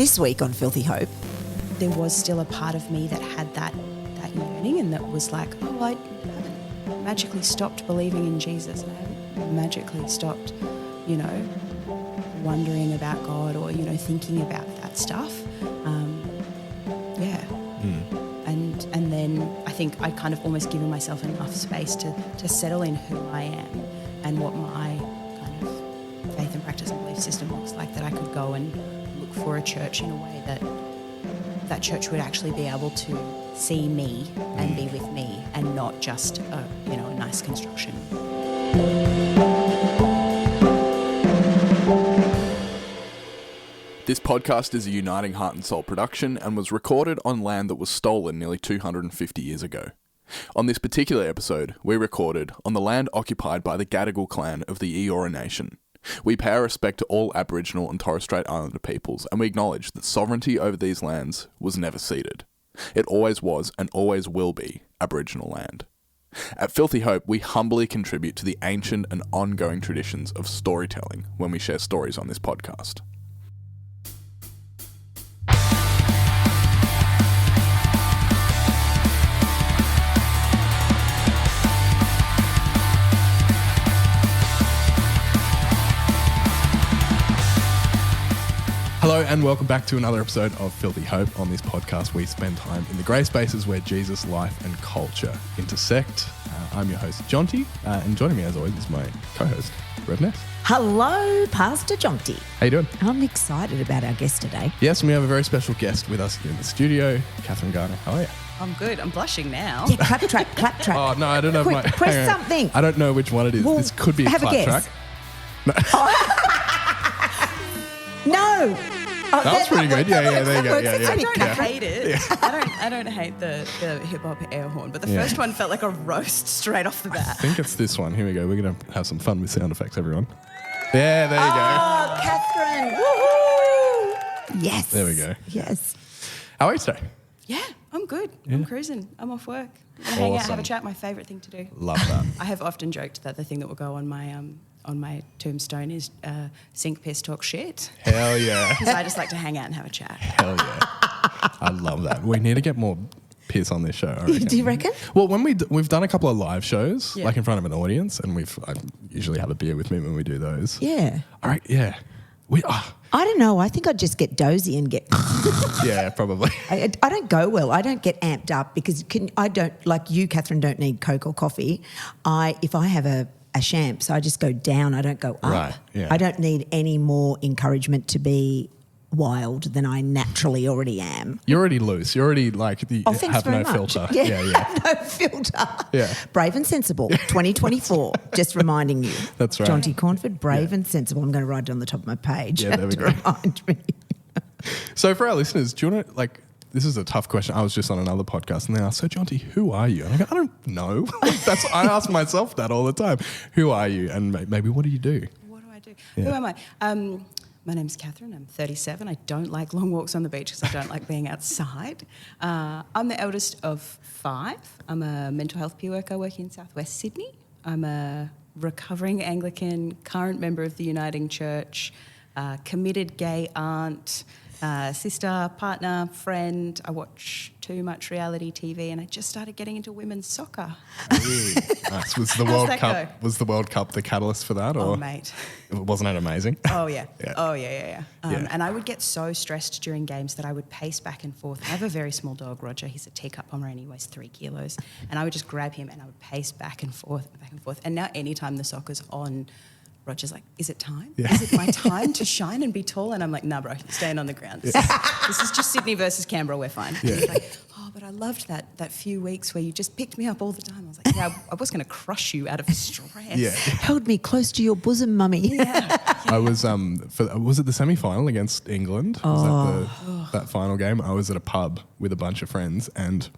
This week on Filthy Hope, there was still a part of me that had that yearning, and that was like, oh, I haven't magically stopped believing in Jesus, and I haven't magically stopped, wondering about God or, thinking about that stuff. And then I think I kind of almost given myself enough space to settle in who I am and what my kind of faith and practice and belief system looks like, that I could go and look for a church in a way that church would actually be able to see me and be with me, and not just a nice construction. This podcast is a Uniting Heart and Soul production and was recorded on land that was stolen nearly 250 years ago. On this particular episode, we recorded on the land occupied by the Gadigal clan of the Eora Nation. We pay our respect to all Aboriginal and Torres Strait Islander peoples, and we acknowledge that sovereignty over these lands was never ceded. It always was and always will be Aboriginal land. At Filthy Hope, we humbly contribute to the ancient and ongoing traditions of storytelling when we share stories on this podcast. Hello and welcome back to another episode of Filthy Hope. On this podcast, we spend time in the grey spaces where Jesus, life and culture intersect. I'm your host, Jonty, and joining me as always is my co-host, Rev Ness. hello, Pastor Jonty. How you doing? I'm excited about our guest today. Yes, and we have a very special guest with us here in the studio, Catherine Garner. How are you? I'm good. I'm blushing now. Yeah, clap track. Oh, no, I don't know. Quick, press something. I don't know which one it is. Well, this could be a have a clap guess. track. No. Oh, That was pretty good. Yeah, there you go. works. Yeah, It's yeah. only I don't Catherine. hate it. I don't hate the hip hop air horn, but the Yeah. first one felt like a roast straight off the I bat. think it's this one. Here we go. We're going to have some fun with sound effects, everyone. Yeah, there you Oh, Catherine. Woohoo. Yes. There we go. Yes. How are you today? Yeah, I'm good. I'm cruising. I'm off work. I'm gonna hang out, have a chat. My favourite thing to do. Love that. I have often joked that the thing that will go on my tombstone is sink, piss, talk shit. Hell yeah. Because I just like to hang out and have a chat. Hell yeah. I love that. We need to get more piss on this show, I reckon. Do you reckon? Well, when we've done a couple of live shows, Yeah. like in front of an audience, and I usually have a beer with me when we do those. Yeah. All right, yeah. I don't know. I think I'd just get dozy and get... Yeah, probably. I don't go well. I don't get amped up because I don't, like you, Catherine, don't need Coke or coffee. If I have a champs, I just go down. I don't go up. Right, yeah. I don't need any more encouragement to be wild than I naturally already am. You're already loose. You're already like, Thanks have very no much. filter. Yeah. No filter. Yeah. Brave and sensible, 2024. Just reminding you. That's right. Jonty Cornford, brave and sensible. I'm going to write it on the top of my page. Yeah, there we to go. remind me. So for our listeners, do you want to, this is a tough question. I was just on another podcast and they asked, so Jonty, who are you? And I go, I don't know. I ask myself that all the time. Who are you? And maybe what do you do? What do I do? Yeah. Who am I? My name's Catherine. I'm 37. I don't like long walks on the beach because I don't like being outside. I'm the eldest of 5. I'm a mental health peer worker working in Southwest Sydney. I'm a recovering Anglican, current member of the Uniting Church, committed gay aunt, sister, partner, friend. I watch too much reality TV, and I just started getting into women's soccer. Nice. Was the How's World that Cup? go? Was the World Cup the catalyst for that, or Oh, mate. wasn't it amazing? Oh, yeah. Yeah. Oh, yeah. Yeah. And I would get so stressed during games that I would pace back and forth. I have a very small dog, Roger. He's a teacup pommer and he weighs 3 kilos. And I would just grab him and I would pace back and forth. And now anytime the soccer's on, Roger's like, is it time? Yeah. Is it my time to shine and be tall? And I'm like, nah, bro, you're staying on the ground. This is just Sydney versus Canberra, we're fine. Yeah. And he's like, oh, but I loved that few weeks where you just picked me up all the time. I was like, yeah, I was going to crush you out of stress. Yeah. Held me close to your bosom, mummy. Yeah. I was was it the semi-final against England? Was that final game? I was at a pub with a bunch of friends, and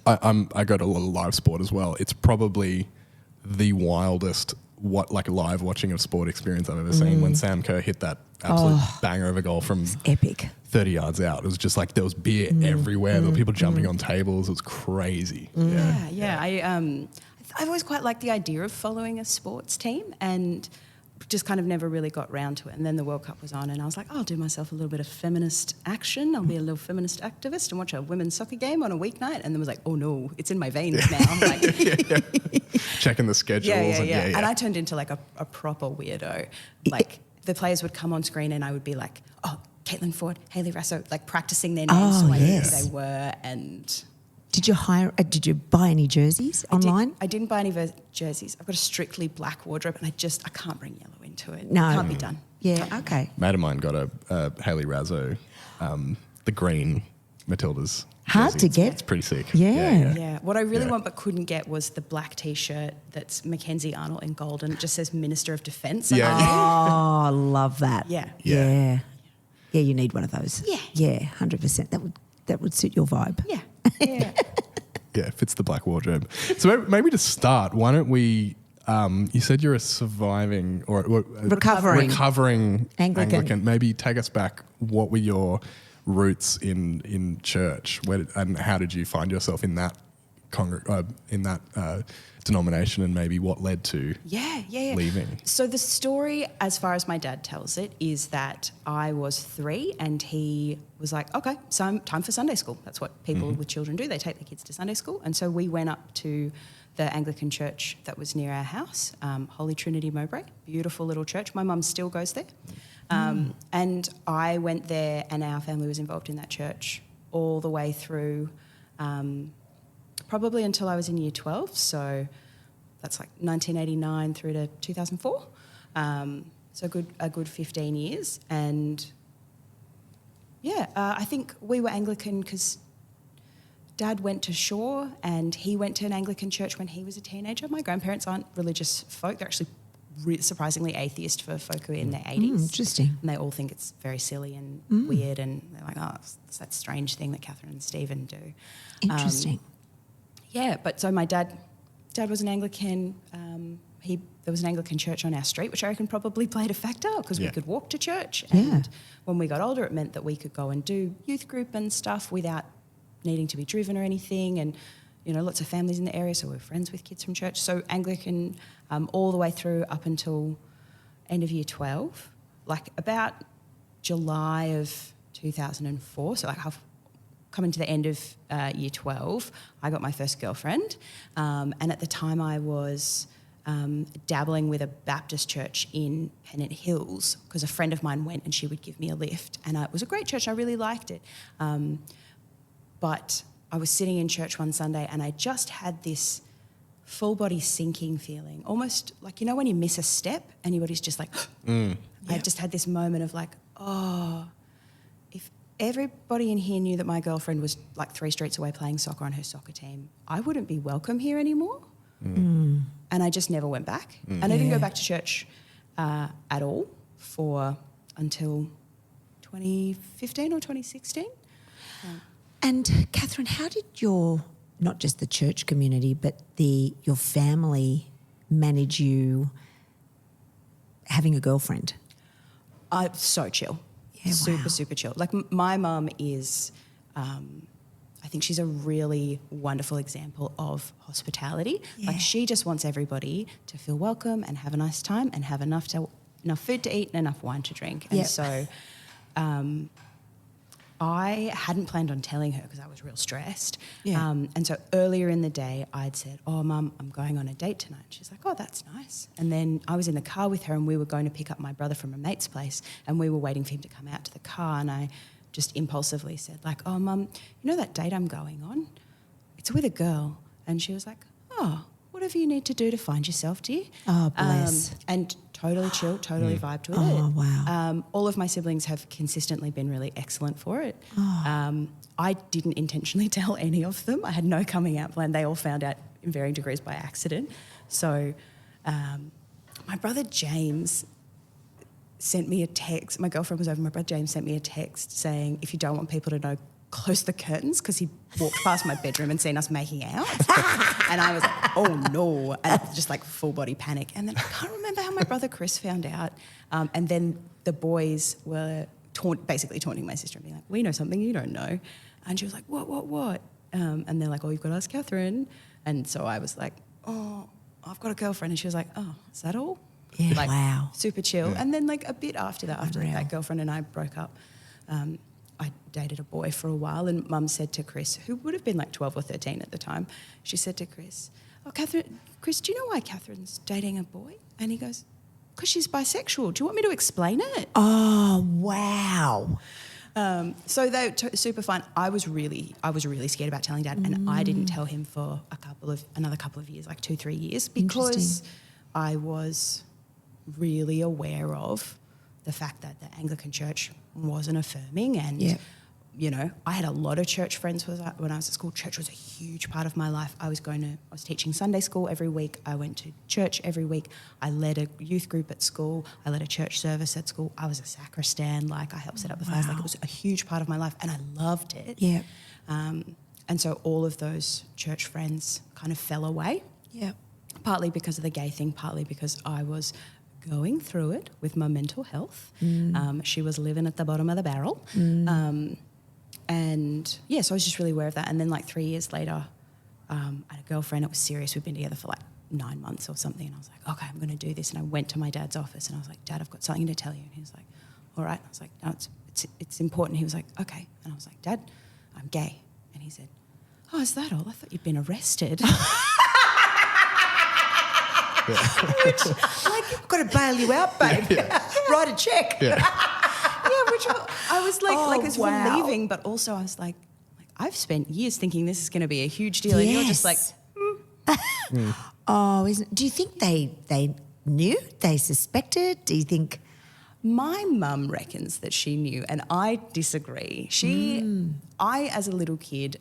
I go to a lot of live sport as well. It's probably the wildest live watching of sport experience I've ever seen. When Sam Kerr hit that absolute banger of a goal from Epic. 30 yards out, it was just like there was beer everywhere. There were people jumping on tables. It was crazy. Yeah. I've always quite liked the idea of following a sports team, and just kind of never really got round to it. And then the World Cup was on and I was like, I'll do myself a little bit of feminist action. I'll be a little feminist activist and watch a women's soccer game on a weeknight. And then was like, oh no, it's in my veins now. I'm like, Checking the schedules. Yeah. And I turned into like a proper weirdo. Like the players would come on screen and I would be like, oh, Caitlin Ford, Hayley Rasso, like practicing their names so I knew who they were. And did you buy any jerseys online? I didn't buy any jerseys. I've got a strictly black wardrobe and I can't bring yellow into it. No. It can't be done. Yeah, okay. Mate of mine got a Hayley Razzo, the green Matildas. Hard jersey. to get. It's pretty sick. Yeah. What I really want but couldn't get was the black T-shirt that's Mackenzie Arnold in gold and it just says Minister of Defence. Oh, I love that. Yeah. Yeah, you need one of those. Yeah. Yeah, 100%. That would suit your vibe. Yeah. Yeah, fits the black wardrobe. So maybe to start, why don't we... you said you're a surviving or recovering Anglican. Maybe take us back. What were your roots in church? And how did you find yourself in that denomination, and maybe what led to leaving? So the story, as far as my dad tells it, is that I was 3 and he was like, okay, so time for Sunday school. That's what people with children do. They take their kids to Sunday school. And so we went up to the Anglican church that was near our house, Holy Trinity Mowbray, beautiful little church. My mum still goes there. And I went there and our family was involved in that church all the way through probably until I was in year 12. So that's like 1989 through to 2004. So a good 15 years. And I think we were Anglican because Dad went to Shore and he went to an Anglican church when he was a teenager. My grandparents aren't religious folk. They're actually surprisingly atheist for folk who are in their 80s. Interesting. And they all think it's very silly and weird and they're like, oh, it's that strange thing that Catherine and Stephen do. Interesting. But so my dad was an Anglican. There was an Anglican church on our street, which I reckon probably played a factor because we could walk to church. And when we got older, it meant that we could go and do youth group and stuff without needing to be driven or anything. And, you know, lots of families in the area, so we're friends with kids from church. So Anglican all the way through up until end of year 12, like about July of 2004, so like coming to the end of year 12, I got my first girlfriend. And at the time I was dabbling with a Baptist church in Pennant Hills because a friend of mine went and she would give me a lift. And it was a great church. I really liked it. But I was sitting in church one Sunday and I just had this full body sinking feeling, almost like, you know, when you miss a step and your body's just like, I just had this moment of like, oh, if everybody in here knew that my girlfriend was like 3 streets away playing soccer on her soccer team, I wouldn't be welcome here anymore. And I just never went back. And I didn't go back to church at all until 2015 or 2016. And Catherine, how did not just the church community, but your family manage you having a girlfriend? So chill. Yeah, super chill. Like my mum is, I think she's a really wonderful example of hospitality. Yeah. Like she just wants everybody to feel welcome and have a nice time and have enough food to eat and enough wine to drink. And so I hadn't planned on telling her because I was real stressed. Yeah. And so earlier in the day I'd said, oh, Mum, I'm going on a date tonight. She's like, oh, that's nice. And then I was in the car with her and we were going to pick up my brother from a mate's place and we were waiting for him to come out to the car and I just impulsively said like, oh, Mum, you know that date I'm going on? It's with a girl. And she was like, oh, whatever you need to do to find yourself, dear. Oh, bless. And totally chill, totally vibed with it. Oh, wow. All of my siblings have consistently been really excellent for it. Oh. I didn't intentionally tell any of them. I had no coming out plan. They all found out in varying degrees by accident. So my brother James sent me a text. My girlfriend was over. My brother James sent me a text saying, if you don't want people to know, close the curtains, because he walked past my bedroom and seen us making out. And I was like, oh no, and just like full body panic. And then I can't remember how my brother Chris found out. And then the boys were basically taunting my sister and being like, we know something you don't know. And she was like, what? And they're like, oh, you've got to ask Catherine. And so I was like, oh, I've got a girlfriend. And she was like, oh, is that all? Yeah, like, wow. super chill. Yeah. And then like a bit after that, after Unreal. that girlfriend and I broke up, I dated a boy for a while, and Mum said to Chris, who would have been like 12 or 13 at the time, she said to Chris, "Oh, Chris, do you know why Catherine's dating a boy?" And he goes, "Because she's bisexual. Do you want me to explain it?" Oh, wow. So they super fun. I was really scared about telling Dad, and I didn't tell him for another couple of years, like 2-3 years, because I was really aware of the fact that the Anglican Church wasn't affirming, and you know, I had a lot of church friends when I was at school. Church was a huge part of my life. I was teaching Sunday school every week. I went to church every week. I led a youth group at school. I led a church service at school. I was a sacristan. Like, I helped set up the fires. Like, it was a huge part of my life, and I loved it. Yeah. And so all of those church friends kind of fell away. Yeah. Partly because of the gay thing, partly because I was going through it with my mental health. She was living at the bottom of the barrel. And yeah, so I was just really aware of that. And then like 3 years later, I had a girlfriend. It was serious. We'd been together for like 9 months or something. And I was like, okay, I'm going to do this. And I went to my dad's office and I was like, "Dad, I've got something to tell you." And he was like, "All right." And I was like, "No, it's important." He was like, "Okay." And I was like, "Dad, I'm gay." And he said, "Oh, is that all? I thought you'd been arrested." Which, like, "I've got to bail you out, babe. Write a check." Which I was like, it's relieving, but also I was like, I've spent years thinking this is going to be a huge deal, and you're just like, Oh, do you think they knew? They suspected? Do you think? My mum reckons that she knew, and I disagree. I, as a little kid,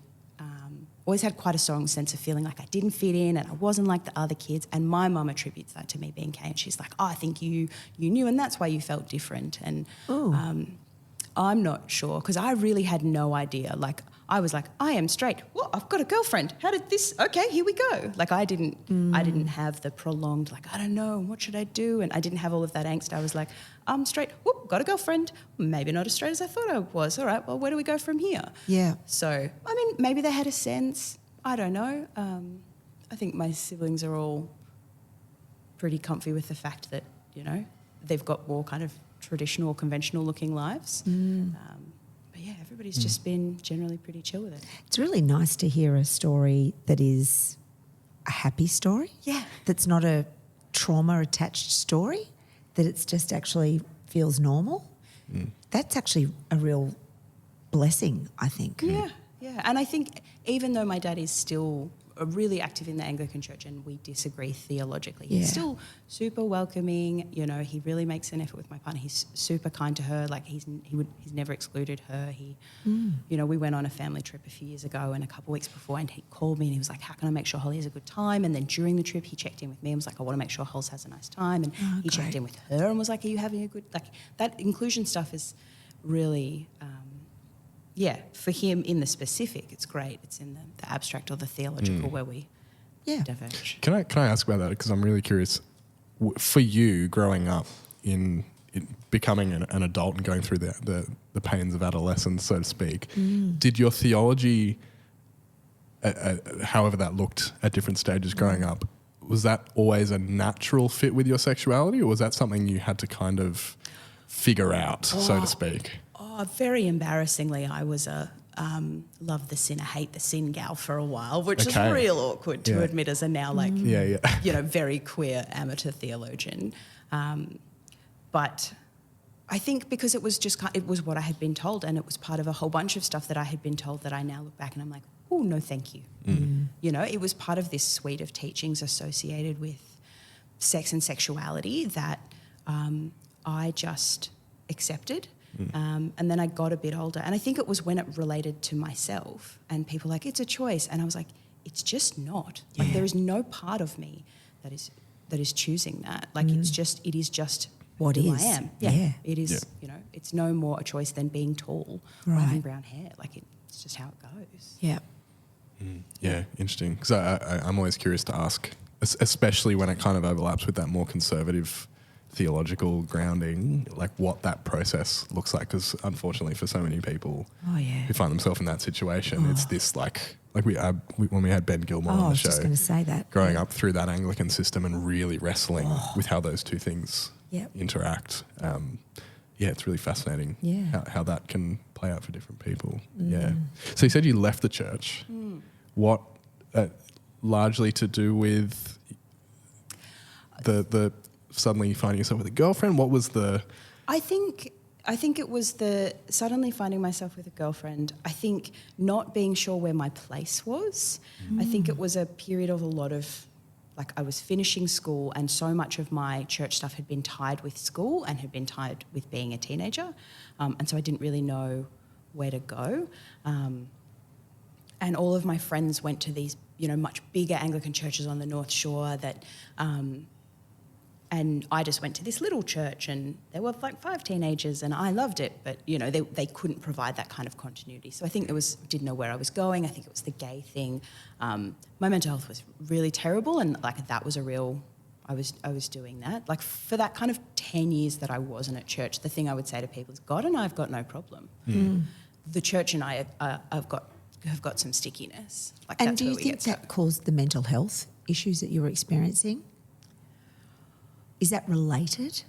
always had quite a strong sense of feeling like I didn't fit in and I wasn't like the other kids, and my mum attributes that to me being gay, and she's like, "Oh, I think you knew, and that's why you felt different." And I'm not sure, because I really had no idea. Like, I was like, "I am straight. Well, I've got a girlfriend. How did this? Okay, here we go." Like, I didn't have the prolonged, like, "I don't know, what should I do?" And I didn't have all of that angst. I was like, "I'm straight. Whoop, got a girlfriend. Maybe not as straight as I thought I was. All right, well, where do we go from here?" Yeah. So, I mean, maybe they had a sense. I don't know. I think my siblings are all pretty comfy with the fact that, you know, they've got more kind of traditional, conventional looking lives. But yeah, everybody's just been generally pretty chill with it. It's really nice to hear a story that is a happy story. Yeah. That's not a trauma-attached story, that it's just actually feels normal. That's actually a real blessing, I think. Yeah. And I think even though my dad is still really active in the Anglican Church and we disagree theologically, he's still super welcoming. You know, he really makes an effort with my partner. He's super kind to her. Like, he's never excluded her. You know, we went on a family trip a few years ago, and a couple of weeks before, and he called me and he was like, "How can I make sure Holly has a good time?" And then during the trip, he checked in with me and was like, "I want to make sure Holly has a nice time." And he checked in with her and was like, "Are you having a good..." Like, that inclusion stuff is really... for him in the specific, it's great. It's in the abstract or the theological where we diverge. Can I ask about that? Because I'm really curious. For you, growing up in becoming an adult and going through the pains of adolescence, so to speak, did your theology, however that looked at different stages growing up, was that always a natural fit with your sexuality, or was that something you had to kind of figure out, so to speak? Very embarrassingly, I was a love the sin, hate the sin gal for a while, which is real awkward to admit as a now, like, you know, very queer amateur theologian. But I think because it was it was what I had been told, and it was part of a whole bunch of stuff that I had been told that I now look back and I'm like, "Oh, no, thank you." You know, it was part of this suite of teachings associated with sex and sexuality that I just accepted. And then I got a bit older, and I think it was when it related to myself, and people were like, "It's a choice," and I was like, "It's just not. Like, there is no part of me that is choosing that. Like, it is just what who is. I am. It is. You know, it's no more a choice than being tall or having brown hair. Like, it's just how it goes." Yeah. Yeah, interesting. Because I'm always curious to ask, especially when it kind of overlaps with that more conservative theological grounding, like what that process looks like, because unfortunately for so many people who find themselves in that situation, it's this like when we had Ben Gilmore on the I was show, just going to say that. growing up through that Anglican system and really wrestling with how those two things interact. It's really fascinating how that can play out for different people. Yeah. So you said you left the church. What, largely to do with the suddenly finding yourself with a girlfriend? What was the... I think it was the suddenly finding myself with a girlfriend. I think not being sure where my place was. I think it was a period of a lot of, like, I was finishing school and so much of my church stuff had been tied with school and had been tied with being a teenager. And so I didn't really know where to go. And all of my friends went to these, much bigger Anglican churches on the North Shore that... and I just went to this little church and there were like 5 teenagers and I loved it, but, they couldn't provide that kind of continuity. So I think didn't know where I was going. I think it was the gay thing. My mental health was really terrible and like that was I was doing that. Like for that kind of 10 years that I wasn't at church, the thing I would say to people is God and I have got no problem. The church and I have got some stickiness. Like, And that's do you where we think get stuck. that caused the mental health issues that you were experiencing? Is that related?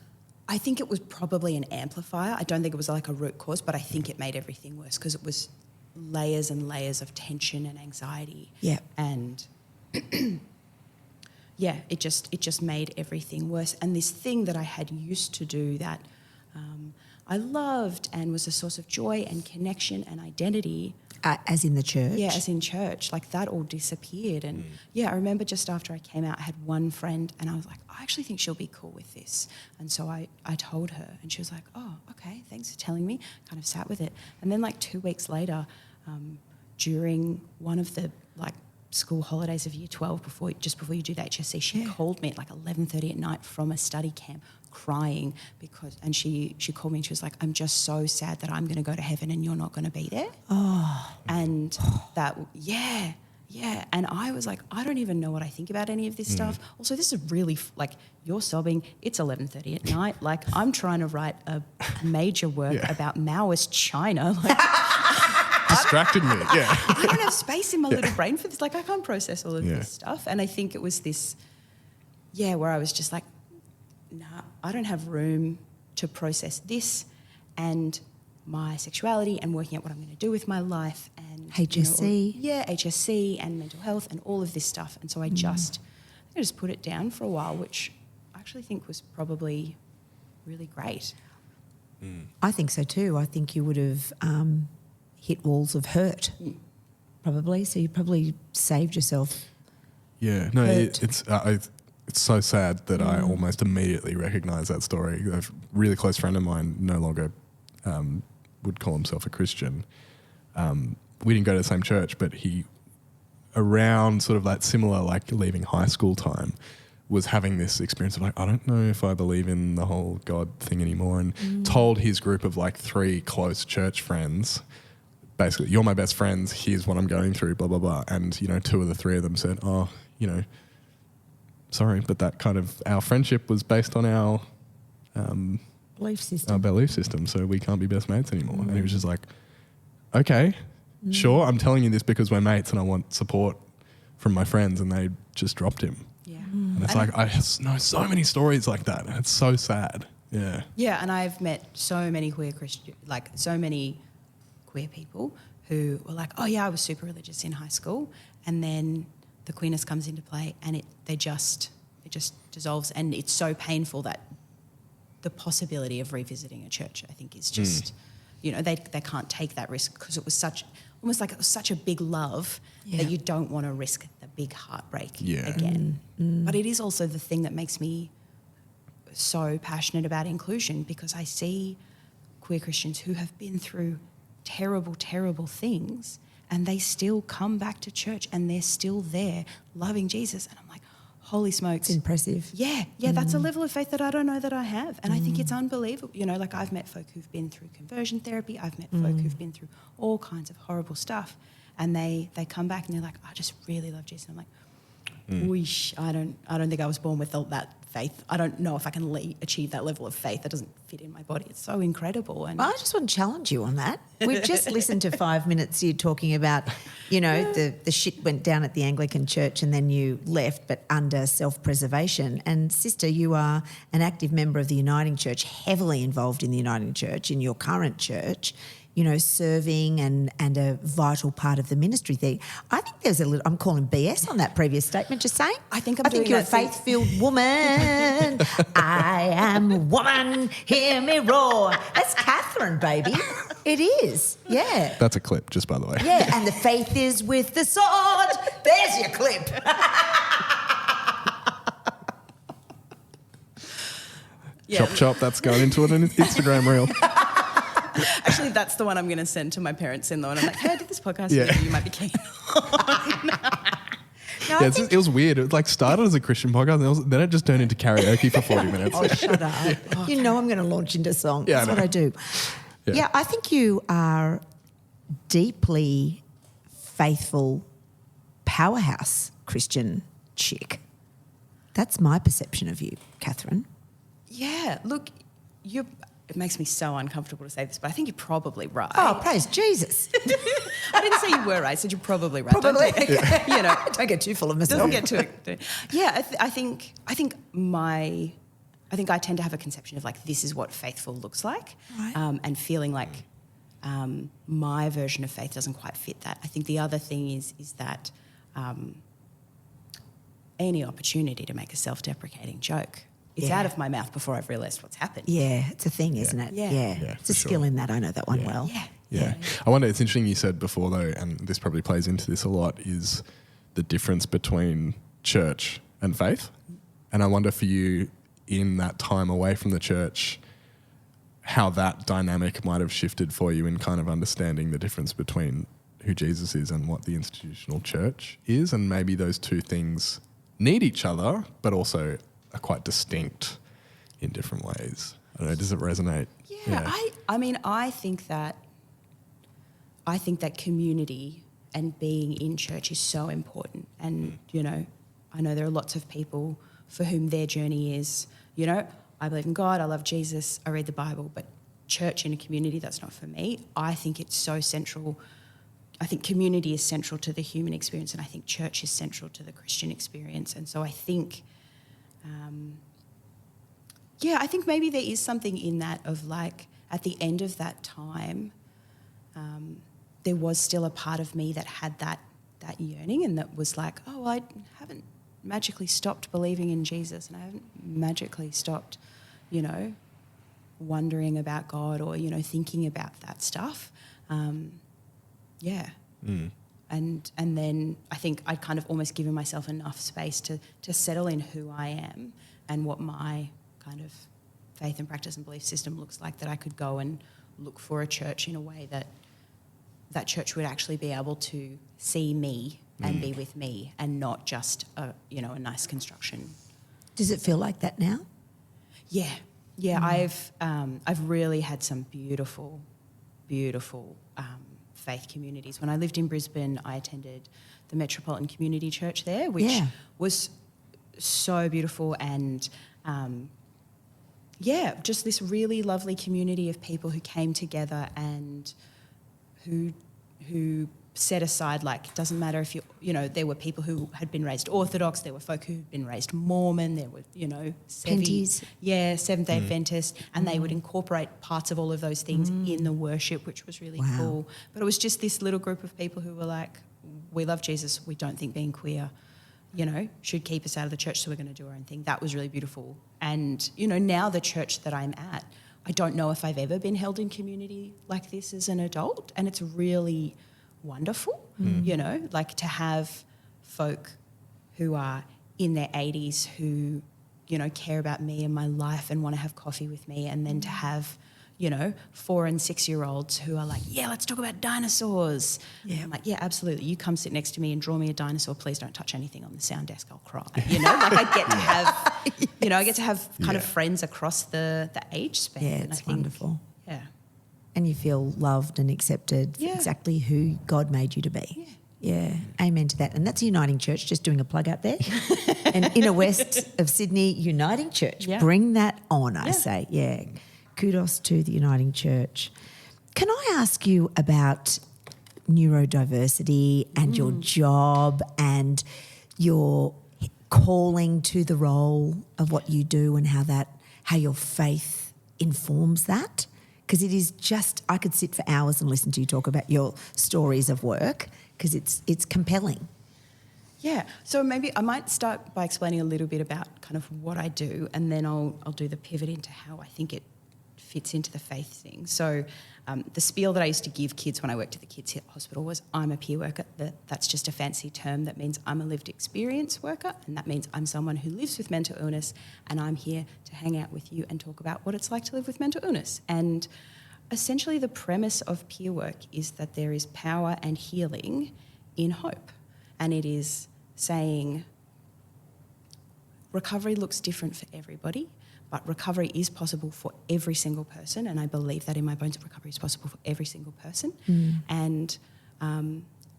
I think it was probably an amplifier. I don't think it was like a root cause, but I think it made everything worse because it was layers and layers of tension and anxiety. Yeah. And it just made everything worse. And this thing that I had used to do that I loved and was a source of joy and connection and identity. As in the church? Yeah, as in church. Like that all disappeared. And I remember just after I came out, I had one friend and I was like, I actually think she'll be cool with this. And so I told her and she was like, oh, okay, thanks for telling me. Kind of sat with it. And then like 2 weeks later, during one of the like school holidays of year 12, just before you do the HSC, she called me at like 11:30 at night from a study camp crying and she called me and she was like, I'm just so sad that I'm going to go to heaven and you're not going to be there. And that, and I was like, I don't even know what I think about any of this stuff. Also, this is really, like, you're sobbing, it's 11:30 at night, like, I'm trying to write a major work about Maoist China, like... Distracted me, I don't have space in my little brain for this, like, I can't process all of this stuff. And I think it was this, where I was just like, nah, I don't have room to process this and my sexuality and working out what I'm going to do with my life and HSC. HSC and mental health and all of this stuff. And so I just put it down for a while, which I actually think was probably really great. I think so too. I think you would have hit walls of hurt, probably. So you probably saved yourself. Yeah, no, it's so sad that I almost immediately recognise that story. A really close friend of mine no longer would call himself a Christian. We didn't go to the same church, but he, around sort of that similar, like leaving high school time, was having this experience of like, I don't know if I believe in the whole God thing anymore, and told his group of like 3 close church friends, basically, you're my best friends, here's what I'm going through, blah, blah, blah. And, 2 of the 3 of them said, sorry, but that kind of, our friendship was based on our Belief system. Our belief system, so we can't be best mates anymore. And he was just like, okay, sure, I'm telling you this because we're mates and I want support from my friends, and they just dropped him. Yeah. And it's like, I know so many stories like that, and it's so sad. Yeah. Yeah, and I've met so many so many queer people who were like, oh yeah, I was super religious in high school, and then the queerness comes into play and it just dissolves, and it's so painful that the possibility of revisiting a church, I think, is just, they can't take that risk because it was such a big love that you don't want to risk the big heartbreak again. But it is also the thing that makes me so passionate about inclusion, because I see queer Christians who have been through terrible, terrible things, and they still come back to church and they're still there loving Jesus. And I'm like, holy smokes. It's impressive. Yeah, that's a level of faith that I don't know that I have. And I think it's unbelievable. Like I've met folk who've been through conversion therapy. I've met folk who've been through all kinds of horrible stuff. And they come back and they're like, I just really love Jesus. And I'm like, I don't think I was born with that faith. I don't know if I can achieve that level of faith. That doesn't fit in my body. It's so incredible. And Well, I just want to challenge you on that. We've just listened to 5 minutes you talking about, the shit went down at the Anglican church and then you left, but under self-preservation. And sister, you are an active member of the Uniting Church, heavily involved in the Uniting Church, in your current church, serving and a vital part of the ministry thing. I think there's a little, I'm calling BS on that previous statement, just saying. I think you're a faith-filled woman. I am a woman, hear me roar. That's Catherine, baby. It is, yeah. That's a clip, just by the way. Yeah, and the faith is with the sword. There's your clip. Chop, chop, that's going into an Instagram reel. Actually, that's the one I'm going to send to my parents in, though. And I'm like, hey, I did this podcast. Yeah. You might be keen. No, It was weird. It started as a Christian podcast, and then it just turned into karaoke for 40 minutes. Oh, shut up. I'm going to launch into song. Yeah, That's what I do. Yeah, I think you are deeply faithful, powerhouse Christian chick. That's my perception of you, Catherine. Yeah, look, it makes me so uncomfortable to say this, but I think you're probably right. Oh, praise Jesus. I didn't say you were right. I said you're probably right. Probably. Don't get too full of myself. Doesn't get too. Yeah, I think I tend to have a conception of this is what faithful looks like, Right. and feeling like my version of faith doesn't quite fit that. I think the other thing is that any opportunity to make a self-deprecating joke. It's out of my mouth before I've realised what's happened. Yeah, it's a thing, isn't it? Yeah. It's a skill in that. I know that one well. Yeah. I wonder, it's interesting you said before though, and this probably plays into this a lot, is the difference between church and faith. And I wonder for you, in that time away from the church, how that dynamic might have shifted for you in kind of understanding the difference between who Jesus is and what the institutional church is, and maybe those two things need each other, but also are quite distinct in different ways. I don't know, does it resonate? Yeah. I think that community and being in church is so important. And, I know there are lots of people for whom their journey is, I believe in God, I love Jesus, I read the Bible, but church in a community, that's not for me. I think it's so central. I think community is central to the human experience, and I think church is central to the Christian experience. And so I think I think maybe there is something in that of at the end of that time, there was still a part of me that had that yearning, and that was I haven't magically stopped believing in Jesus, and I haven't magically stopped, wondering about God or, thinking about that stuff. And then I think I'd kind of almost given myself enough space to settle in who I am and what my kind of faith and practice and belief system looks like, that I could go and look for a church in a way that church would actually be able to see me and be with me, and not just a nice construction. Does it feel like that now? Yeah. I've really had some beautiful faith communities. When I lived in Brisbane, I attended the Metropolitan Community Church there, which was so beautiful, and just this really lovely community of people who came together and who set aside, it doesn't matter if there were people who had been raised Orthodox, there were folk who had been raised Mormon, there were, Penties. Seventh-day Adventist, and they would incorporate parts of all of those things in the worship, which was really cool. But it was just this little group of people who were we love Jesus, we don't think being queer, should keep us out of the church, so we're going to do our own thing. That was really beautiful. And, now the church that I'm at, I don't know if I've ever been held in community like this as an adult, and it's really wonderful, to have folk who are in their 80s who, care about me and my life and want to have coffee with me, and then to have, 4 and 6 year olds who are let's talk about dinosaurs. Yeah. I'm absolutely. You come sit next to me and draw me a dinosaur. Please don't touch anything on the sound desk. I'll cry. I get to have, I get to have kind of friends across the age span. Yeah, it's wonderful. Yeah. And you feel loved and accepted for exactly who God made you to be. Yeah, amen to that. And that's Uniting Church, just doing a plug out there. And Inner West of Sydney, Uniting Church. Yeah. Bring that on, I say. Yeah, kudos to the Uniting Church. Can I ask you about neurodiversity and your job and your calling to the role of what you do and how your faith informs that? Because it is just, I could sit for hours and listen to you talk about your stories of work because it's compelling. Yeah, so maybe I might start by explaining a little bit about kind of what I do, and then I'll do the pivot into how I think it fits into the faith thing. So the spiel that I used to give kids when I worked at the kids' hospital was I'm a peer worker. That's just a fancy term that means I'm a lived experience worker, and that means I'm someone who lives with mental illness, and I'm here to hang out with you and talk about what it's like to live with mental illness. And essentially the premise of peer work is that there is power and healing in hope, and it is saying recovery looks different for everybody, but recovery is possible for every single person, and I believe that in my bones, recovery is possible for every single person. And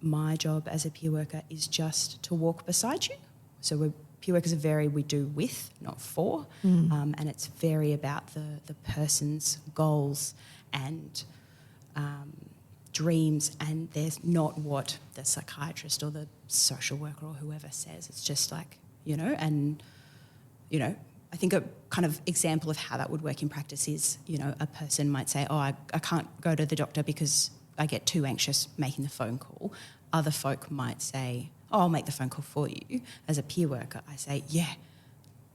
my job as a peer worker is just to walk beside you. So peer workers we do with, not for, and it's very about the person's goals and dreams, and there's not what the psychiatrist or the social worker or whoever says. It's just like, I think a kind of example of how that would work in practice is, a person might say, I can't go to the doctor because I get too anxious making the phone call. Other folk might say, I'll make the phone call for you. As a peer worker, I say, yeah,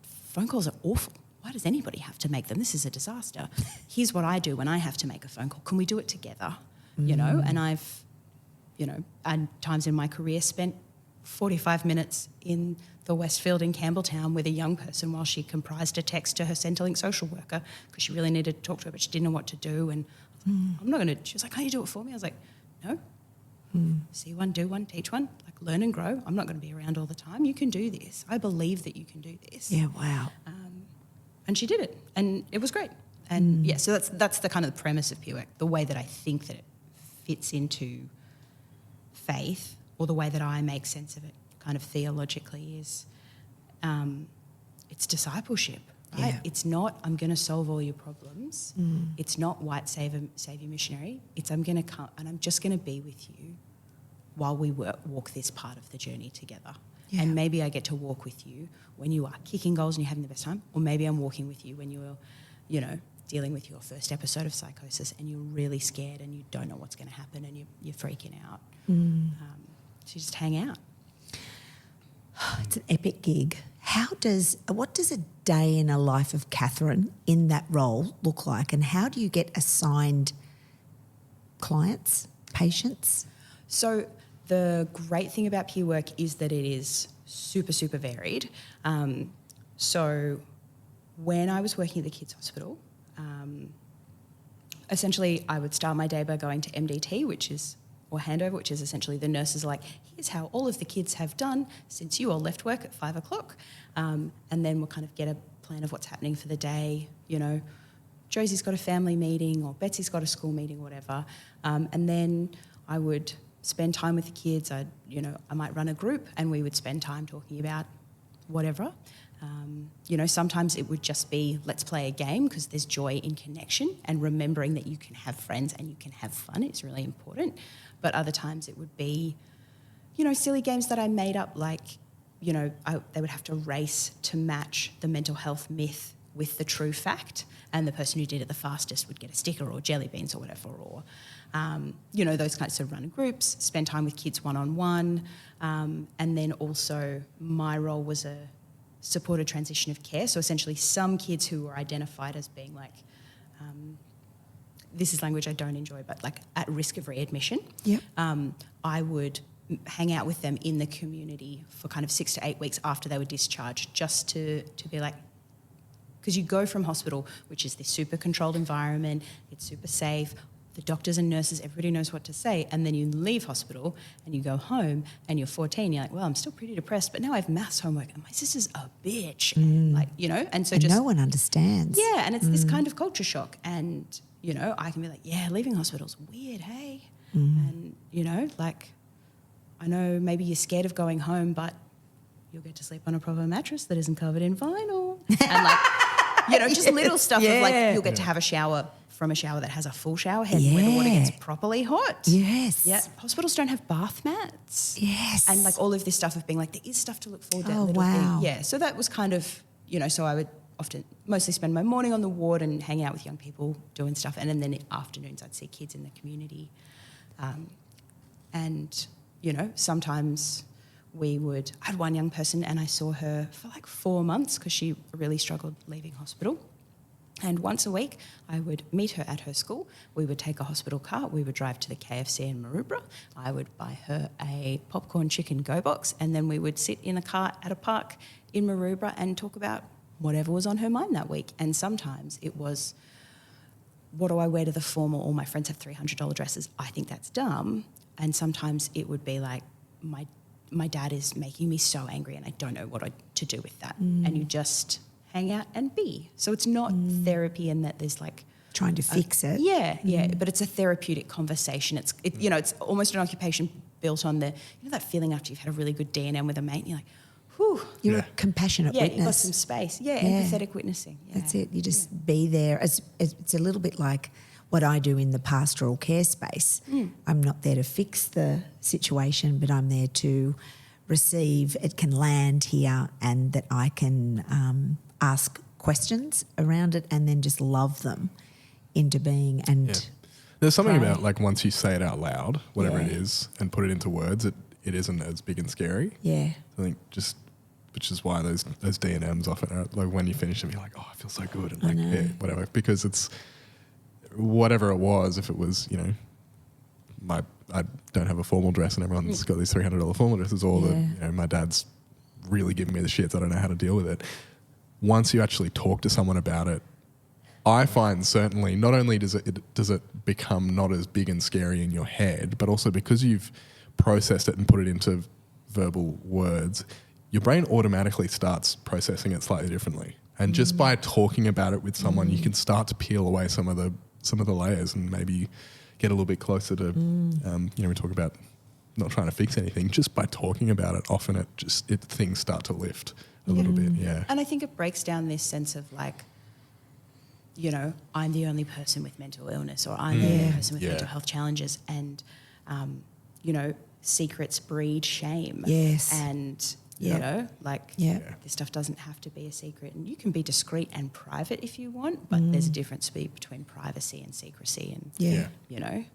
phone calls are awful. Why does anybody have to make them? This is a disaster. Here's what I do when I have to make a phone call. Can we do it together? And I've, at times in my career spent 45 minutes in the Westfield in Campbelltown with a young person while she comprised a text to her Centrelink social worker because she really needed to talk to her, but she didn't know what to do. And I'm not going to, she was like, can't you do it for me? I was like, no. See one, do one, teach one, like learn and grow. I'm not going to be around all the time. You can do this. I believe that you can do this. Yeah, wow. And she did it, and it was great. And so that's the kind of the premise of peer work, the way that I think that it fits into faith, or the way that I make sense of it kind of theologically is it's discipleship, right? Yeah. It's not I'm going to solve all your problems. It's not white savior missionary. It's I'm going to come and I'm just going to be with you while we walk this part of the journey together. Yeah. And maybe I get to walk with you when you are kicking goals and you're having the best time, or maybe I'm walking with you when you're, dealing with your first episode of psychosis and you're really scared and you don't know what's going to happen and you're freaking out. So just hang out. It's an epic gig. What does a day in a life of Catherine in that role look like, and how do you get assigned clients, patients? So the great thing about peer work is that it is super, super varied. So when I was working at the kids' hospital, essentially I would start my day by going to MDT, or handover, which is essentially the nurses are like, here's how all of the kids have done since you all left work at 5 o'clock. And then we'll kind of get a plan of what's happening for the day. Josie's got a family meeting or Betsy's got a school meeting or whatever. And then I would spend time with the kids. I might run a group and we would spend time talking about whatever. Sometimes it would just be let's play a game because there's joy in connection and remembering that you can have friends and you can have fun is really important. But other times it would be, silly games that I made up like, they would have to race to match the mental health myth with the true fact, and the person who did it the fastest would get a sticker or jelly beans or whatever, or, those kinds of run groups, spend time with kids one-on-one, and then also my role was a supported transition of care. So essentially some kids who were identified as being like, this is language I don't enjoy, but like at risk of readmission, I would hang out with them in the community for kind of 6 to 8 weeks after they were discharged, just to be like, because you go from hospital, which is this super controlled environment, it's super safe, the doctors and nurses, everybody knows what to say, and then you leave hospital and you go home and you're 14, you're like, well, I'm still pretty depressed, but now I have maths homework and my sister's a bitch, and so and just... no one understands. Yeah, and it's this kind of culture shock, and, I can be like, yeah, leaving hospital's weird, hey? And, I know maybe you're scared of going home, but you'll get to sleep on a proper mattress that isn't covered in vinyl. And like, you know, just little stuff of like you'll get to have a shower from a shower that has a full shower head where the water gets properly hot. Yes. Yeah. Hospitals don't have bath mats. Yes. And like all of this stuff of being like, there is stuff to look forward to. Oh, little wow. thing. Yeah. So that was kind of, you know, so I would often mostly spend my morning on the ward and hang out with young people doing stuff. And then in the afternoons I'd see kids in the community. And, you know, sometimes I had one young person and I saw her for like 4 months because she really struggled leaving hospital. And once a week, I would meet her at her school. We would take a hospital car. We would drive to the KFC in Maroubra. I would buy her a popcorn chicken go box, and then we would sit in a car at a park in Maroubra and talk about whatever was on her mind that week. And sometimes it was, what do I wear to the formal? All my friends have $300 dresses. I think that's dumb. And sometimes it would be like, my dad is making me so angry and I don't know what to do with that. And you just hang out and be. So it's not therapy in that there's like trying to fix it. Yeah, but it's a therapeutic conversation. It's you know, it's almost an occupation built on the, you know, that feeling after you've had a really good D&M with a mate and you're like, whew. You're a compassionate witness. You've got some space. Yeah, empathetic witnessing. Yeah. That's it. You just be there. It's a little bit like what I do in the pastoral care space. I'm not there to fix the situation, but I'm there to receive. It can land here and that I can ask questions around it and then just love them into being. And there's something about like once you say it out loud, whatever it is, and put it into words, it isn't as big and scary. Yeah. I think just, which is why those D&Ms often are like when you finish them, you're like, oh, I feel so good. And like, whatever. Because it's whatever it was, if it was, you know, I don't have a formal dress and everyone's got these $300 formal dresses, or that, you know, my dad's really giving me the shits, I don't know how to deal with it. Once you actually talk to someone about it, I find certainly not only does it become not as big and scary in your head, but also because you've processed it and put it into verbal words, your brain automatically starts processing it slightly differently. And just by talking about it with someone, you can start to peel away some of the layers and maybe get a little bit closer to, you know, we talk about not trying to fix anything. Just by talking about it, often things start to lift a little bit, And I think it breaks down this sense of like, you know, I'm the only person with mental illness, or I'm the only person with mental health challenges, and, you know, secrets breed shame. Yes. And, you know, like this stuff doesn't have to be a secret, and you can be discreet and private if you want, but there's a difference between privacy and secrecy, and, you know.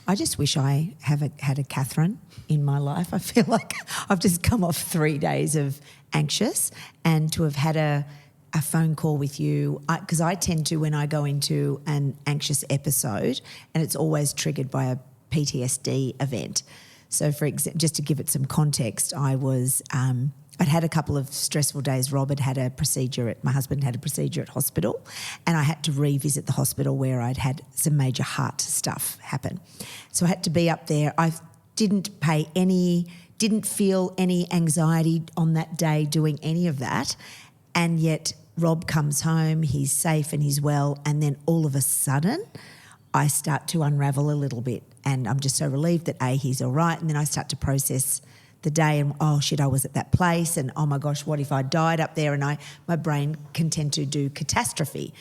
I just wish I had a Catherine in my life. I feel like I've just come off 3 days of anxious, and to have had a phone call with you, because I tend to, when I go into an anxious episode, and it's always triggered by a PTSD event. So, for example, just to give it some context, I was I'd had a couple of stressful days. My husband had a procedure at hospital, and I had to revisit the hospital where I'd had some major heart stuff happen. So I had to be up there. I didn't feel any anxiety on that day doing any of that, and yet Rob comes home, he's safe and he's well, and then all of a sudden I start to unravel a little bit, and I'm just so relieved that he's all right, and then I start to process the day and, oh shit, I was at that place, and oh my gosh, what if I died up there? And my brain can tend to do catastrophe.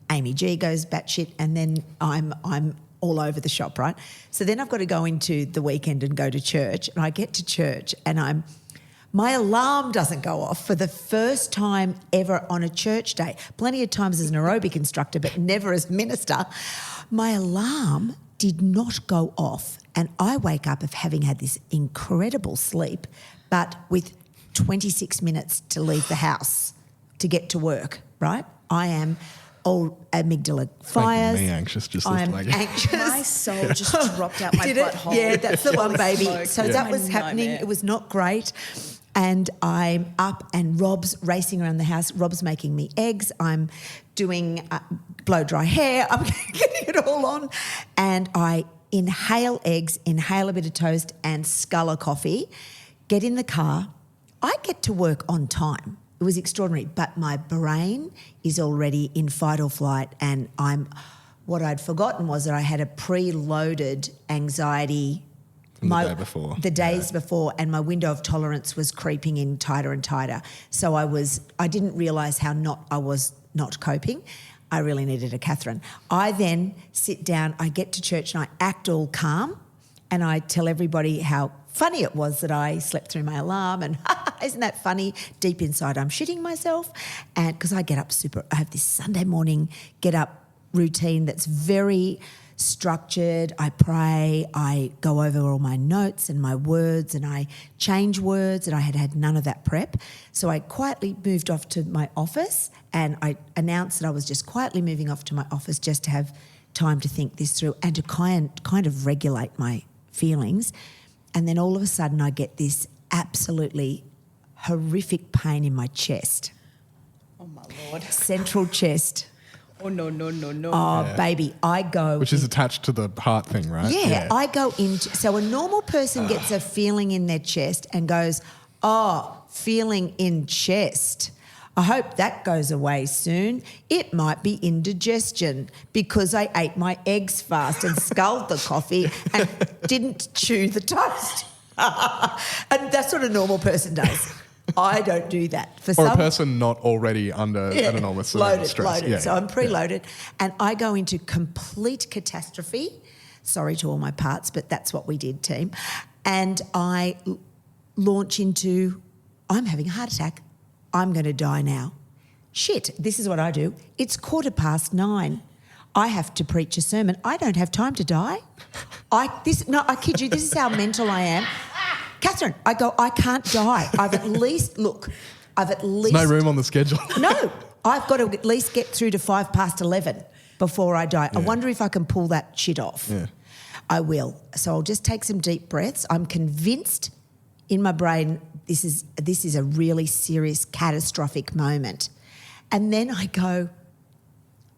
Amy G goes batshit, and then I'm all over the shop, right? So then I've got to go into the weekend and go to church, and I get to church and my alarm doesn't go off for the first time ever on a church day. Plenty of times as an aerobic instructor, but never as minister. My alarm did not go off, and I wake up of having had this incredible sleep, but with 26 minutes to leave the house to get to work, right? I am all amygdala fires. Making me anxious, just I'm like anxious. My soul just dropped out my Did it? butthole. Yeah, that's the one, baby. Smoke. So that was happening. Nightmare. It was not great. And I'm up and Rob's racing around the house. Rob's making me eggs. I'm doing blow dry hair. I'm getting it all on. And I inhale eggs, inhale a bit of toast and scull a coffee, get in the car. I get to work on time. It was extraordinary. But my brain is already in fight or flight, and what I'd forgotten was that I had a preloaded anxiety from the day before. The days before, and my window of tolerance was creeping in tighter and tighter. So I didn't realise I was not coping. I really needed a Catherine. I then sit down, I get to church and I act all calm and I tell everybody how funny it was that I slept through my alarm and isn't that funny? Deep inside I'm shitting myself, and because I get up I have this Sunday morning get up routine that's very structured. I pray, I go over all my notes and my words and I change words, and I had none of that prep. So I quietly moved off to my office and I announced that I was just quietly moving off to my office just to have time to think this through and to kind of regulate my feelings. And then all of a sudden I get this absolutely horrific pain in my chest. Oh, my Lord. Central chest. Oh, no. Oh, baby, I go... Which is attached to the heart thing, right? Yeah, I go into... So a normal person gets a feeling in their chest and goes, oh, feeling in chest. I hope that goes away soon. It might be indigestion because I ate my eggs fast and sculled the coffee and didn't chew the toast. And that's what a normal person does. I don't do that. Or a person not already under an enormous stress. Loaded. Yeah, so I'm preloaded. And I go into complete catastrophe. Sorry to all my parts, but that's what we did, team. And I launch into, I'm having a heart attack. I'm going to die now. Shit, this is what I do. It's 9:15. I have to preach a sermon. I don't have time to die. I kid you, this is how mental I am. Catherine, I go, I can't die. There's no room on the schedule. No, I've got to at least get through to 11:05 before I die. Yeah. I wonder if I can pull that shit off. Yeah. I will. So I'll just take some deep breaths. I'm convinced in my brain this is a really serious, catastrophic moment. And then I go,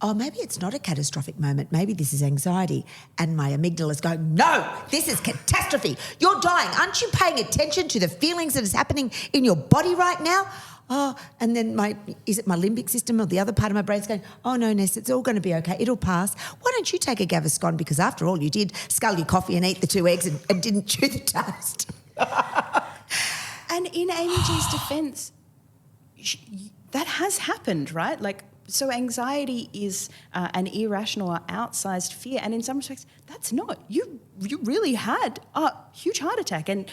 oh, maybe it's not a catastrophic moment. Maybe this is anxiety. And my amygdala's going, no, this is catastrophe. You're dying. Aren't you paying attention to the feelings that is happening in your body right now? Oh, and then is it my limbic system or the other part of my brain's going, oh, no, Ness, it's all going to be okay. It'll pass. Why don't you take a Gaviscon? Because after all, you did scull your coffee and eat the 2 eggs and didn't chew the toast. And in Amy G's defence, that has happened, right? Like, so anxiety is an irrational or outsized fear, and in some respects, that's not. You really had a huge heart attack, and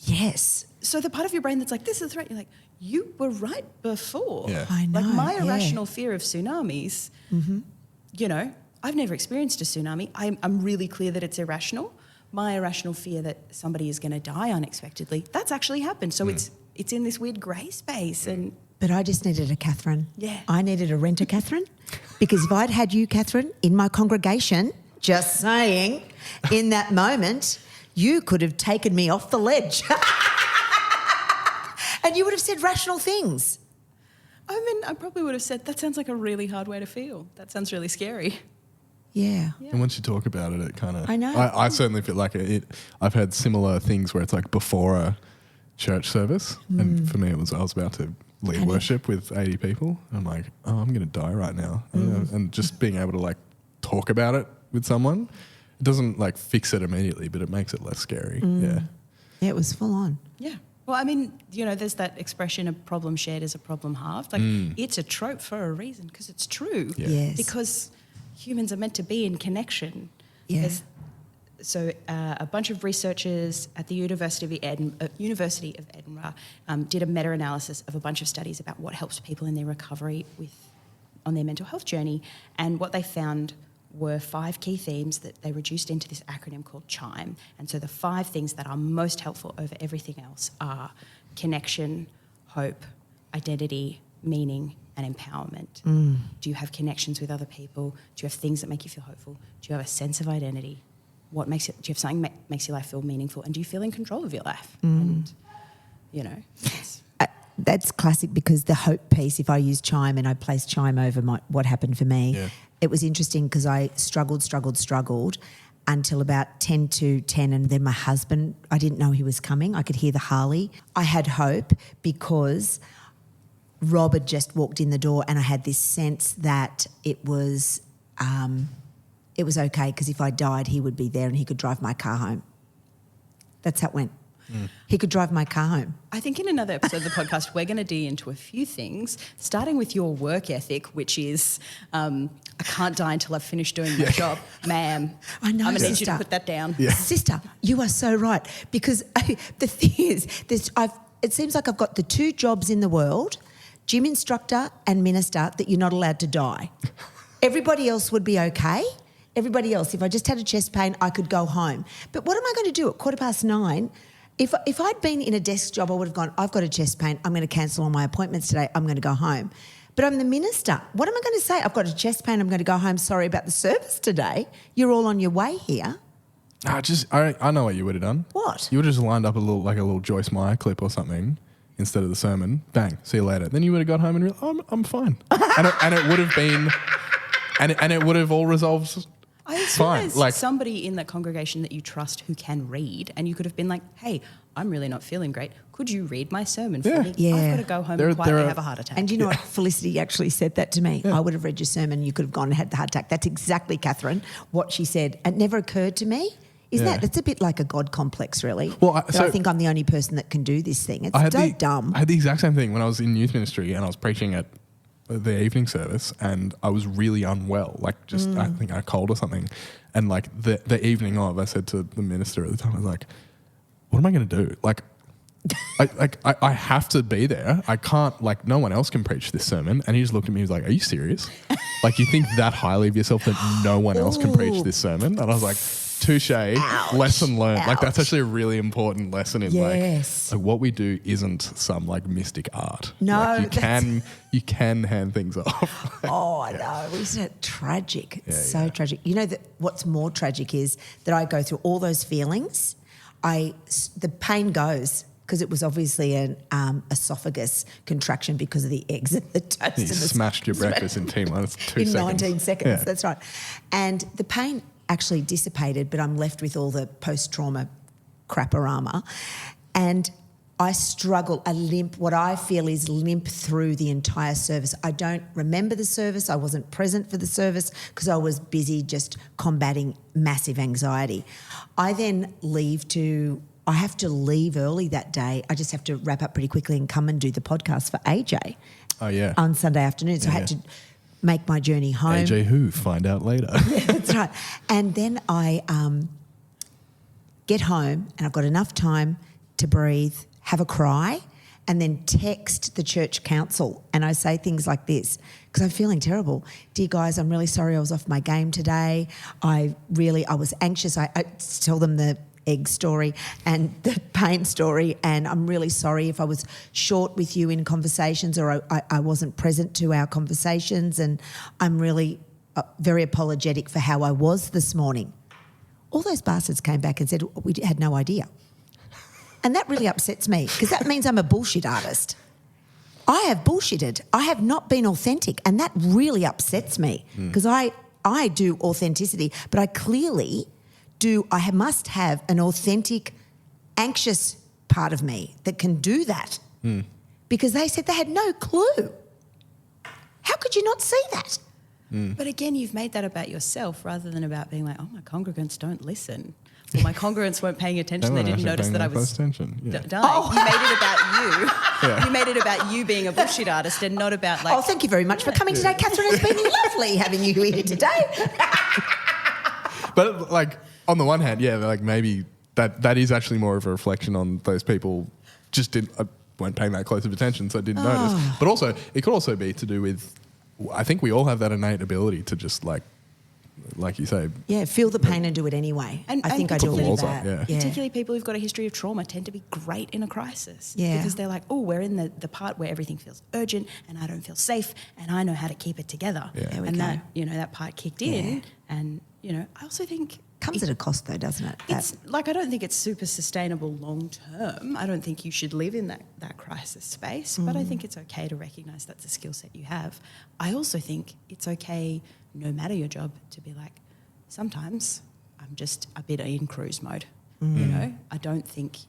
Yes. So the part of your brain that's like, this is a threat, you're like, you were right before. Yeah. I know. Like my irrational fear of tsunamis. I've never experienced a tsunami. I'm really clear that it's irrational. My irrational fear that somebody is going to die unexpectedly, that's actually happened. So it's in this weird grey space. But I just needed a Catherine. Yeah. I needed a renter Catherine, because if I'd had you, Catherine, in my congregation, just saying, in that moment, you could have taken me off the ledge. And you would have said rational things. I mean, I probably would have said, that sounds like a really hard way to feel. That sounds really scary. Yeah. And once you talk about it, it kind of... I know. I certainly feel like I've had similar things where it's like before a church service, and for me I was about to lead worship with 80 people. I'm like, oh, I'm going to die right now. And just being able to like talk about it with someone, it doesn't like fix it immediately, but it makes it less scary. Yeah. It was full on. Yeah. Well, I mean, there's that expression, a problem shared is a problem halved. Like, it's a trope for a reason, because it's true. Yeah. Yes. Because humans are meant to be in connection. Yeah. So a bunch of researchers at the University of Edinburgh did a meta-analysis of a bunch of studies about what helps people in their recovery on their mental health journey. And what they found were 5 key themes that they reduced into this acronym called CHIME. And so the 5 things that are most helpful over everything else are connection, hope, identity, meaning, and empowerment. Do you have connections with other people? Do you have things that make you feel hopeful? Do you have a sense of identity? Do you have something that makes your life feel meaningful? And do you feel in control of your life? And, that's classic, because the hope piece, if I use CHIME and I place CHIME over what happened for me, it was interesting because I struggled until about 10 to 10, and then my husband, I didn't know he was coming. I could hear the Harley. I had hope because Rob had just walked in the door, and I had this sense that it was okay, because if I died, he would be there and he could drive my car home. That's how it went. He could drive my car home. I think in another episode of the podcast, we're going to dig into a few things, starting with your work ethic, which is I can't die until I've finished doing my job. Ma'am, I know, I'm going to need you sister. to put that down. Yeah. Sister, you are so right. Because the thing is, it seems like I've got the two jobs in the world, gym instructor and minister, that you're not allowed to die. Everybody else would be okay. Everybody else, if I just had a chest pain, I could go home. But what am I going to do at 9:15? If I'd been in a desk job, I would have gone, I've got a chest pain, I'm going to cancel all my appointments today, I'm going to go home. But I'm the minister. What am I going to say? I've got a chest pain, I'm going to go home, sorry about the service today. You're all on your way here. I know what you would have done. What? You would have just lined up a little Joyce Meyer clip or something instead of the sermon. Bang, see you later. Then you would have got home and realized, I'm fine. and it would have been, and it would have all resolved. I assume fine. there's Like somebody in that congregation that you trust who can read, and you could have been like, hey, I'm really not feeling great. Could you read my sermon for me? Yeah. I've got to go home There and quietly are- have a heart attack. And you know what? Felicity actually said that to me. I would have read your sermon, you could have gone and had the heart attack. That's exactly, Catherine, what she said. It never occurred to me. Isn't Yeah. that's a bit like a God complex, really? Well, That I think I'm the only person that can do this thing. It's so dumb. I had the exact same thing when I was in youth ministry and I was preaching at the evening service and I was really unwell, like just I think I had a cold or something. And like the evening of, I said to the minister at the time, I was like, what am I going to do? Like, I have to be there. I can't, like, no one else can preach this sermon. And he just looked at me, he was like, are you serious? Like, you think that highly of yourself that no one else can preach this sermon? And I was like, touche, lesson learned. Like, that's actually a really important lesson in Yes. like what we do isn't some like mystic art. No, Like, you can hand things off. Oh, no, isn't it tragic? It's so Yeah. tragic. You know that what's more tragic is that I go through all those feelings. The pain goes because it was obviously an esophagus contraction because of the eggs and the toast. You and the smashed your breakfast in T-minus 2 in seconds. 19 seconds. Yeah. That's right. And the pain actually dissipated, but I'm left with all the post-trauma crapperama. And I struggle, what I feel is limp through the entire service. I don't remember the service. I wasn't present for the service because I was busy just combating massive anxiety. I then I have to leave early that day. I just have to wrap up pretty quickly and come and do the podcast for AJ Oh, yeah. on Sunday afternoon. So I had to make my journey home. AJ who? Find out later. That's right. And then I get home and I've got enough time to breathe, have a cry, and then text the church council. And I say things like this, because I'm feeling terrible. Dear guys, I'm really sorry I was off my game today. I was anxious. I tell them the egg story and the pain story, and I'm really sorry if I was short with you in conversations or I wasn't present to our conversations, and I'm really very apologetic for how I was this morning. All those bastards came back and said, we had no idea. And that really upsets me because that means I'm a bullshit artist. I have bullshitted. I have not been authentic, and that really upsets me because I do authenticity, but I clearly I must have an authentic, anxious part of me that can do that because they said they had no clue. How could you not see that? But again, you've made that about yourself rather than about being like, oh, my congregants don't listen. Or my congregants weren't paying attention. They didn't notice that I was attention. Yeah. dying. Oh. You made it about you. You made it about you being a bullshit artist and not about like... Oh, thank you very much for coming today, Catherine. It's been lovely having you here today. But like on the one hand, yeah, like maybe that is actually more of a reflection on those people just weren't paying that close of attention, so didn't notice. But also, it could also be to do with, I think we all have that innate ability to just like you say. Yeah, feel the pain and do it anyway. And I think I do a put the little walls that. up, yeah. Particularly people who've got a history of trauma tend to be great in a crisis. Yeah. Because they're like, oh, we're in the part where everything feels urgent and I don't feel safe and I know how to keep it together. Yeah. There we and go. that part kicked in. And, I also think... Comes at a cost though, doesn't it? It's like, I don't think it's super sustainable long term. I don't think you should live in that crisis space, but I think it's okay to recognise that's a skill set you have. I also think it's okay, no matter your job, to be like, sometimes I'm just a bit in cruise mode. I don't think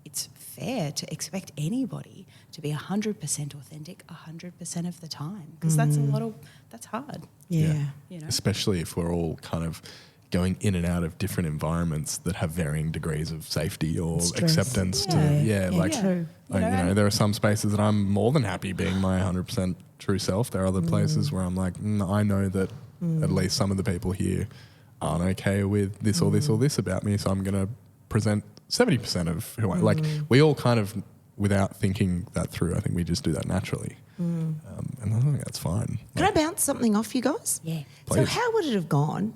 it's fair to expect anybody to be 100% authentic 100% of the time because that's hard. Yeah. You know? Especially if we're all kind of going in and out of different environments that have varying degrees of safety or Stress. acceptance Yeah. to, Yeah, like, true. like, there are some spaces that I'm more than happy being my 100% true self. There are other places where I'm like, I know that at least some of the people here aren't okay with this or this or this about me, so I'm going to present 70% of who I like. We all kind of, without thinking that through, I think we just do that naturally. And I think that's fine. Can I bounce something off you guys? Yeah. So Please. how would it have gone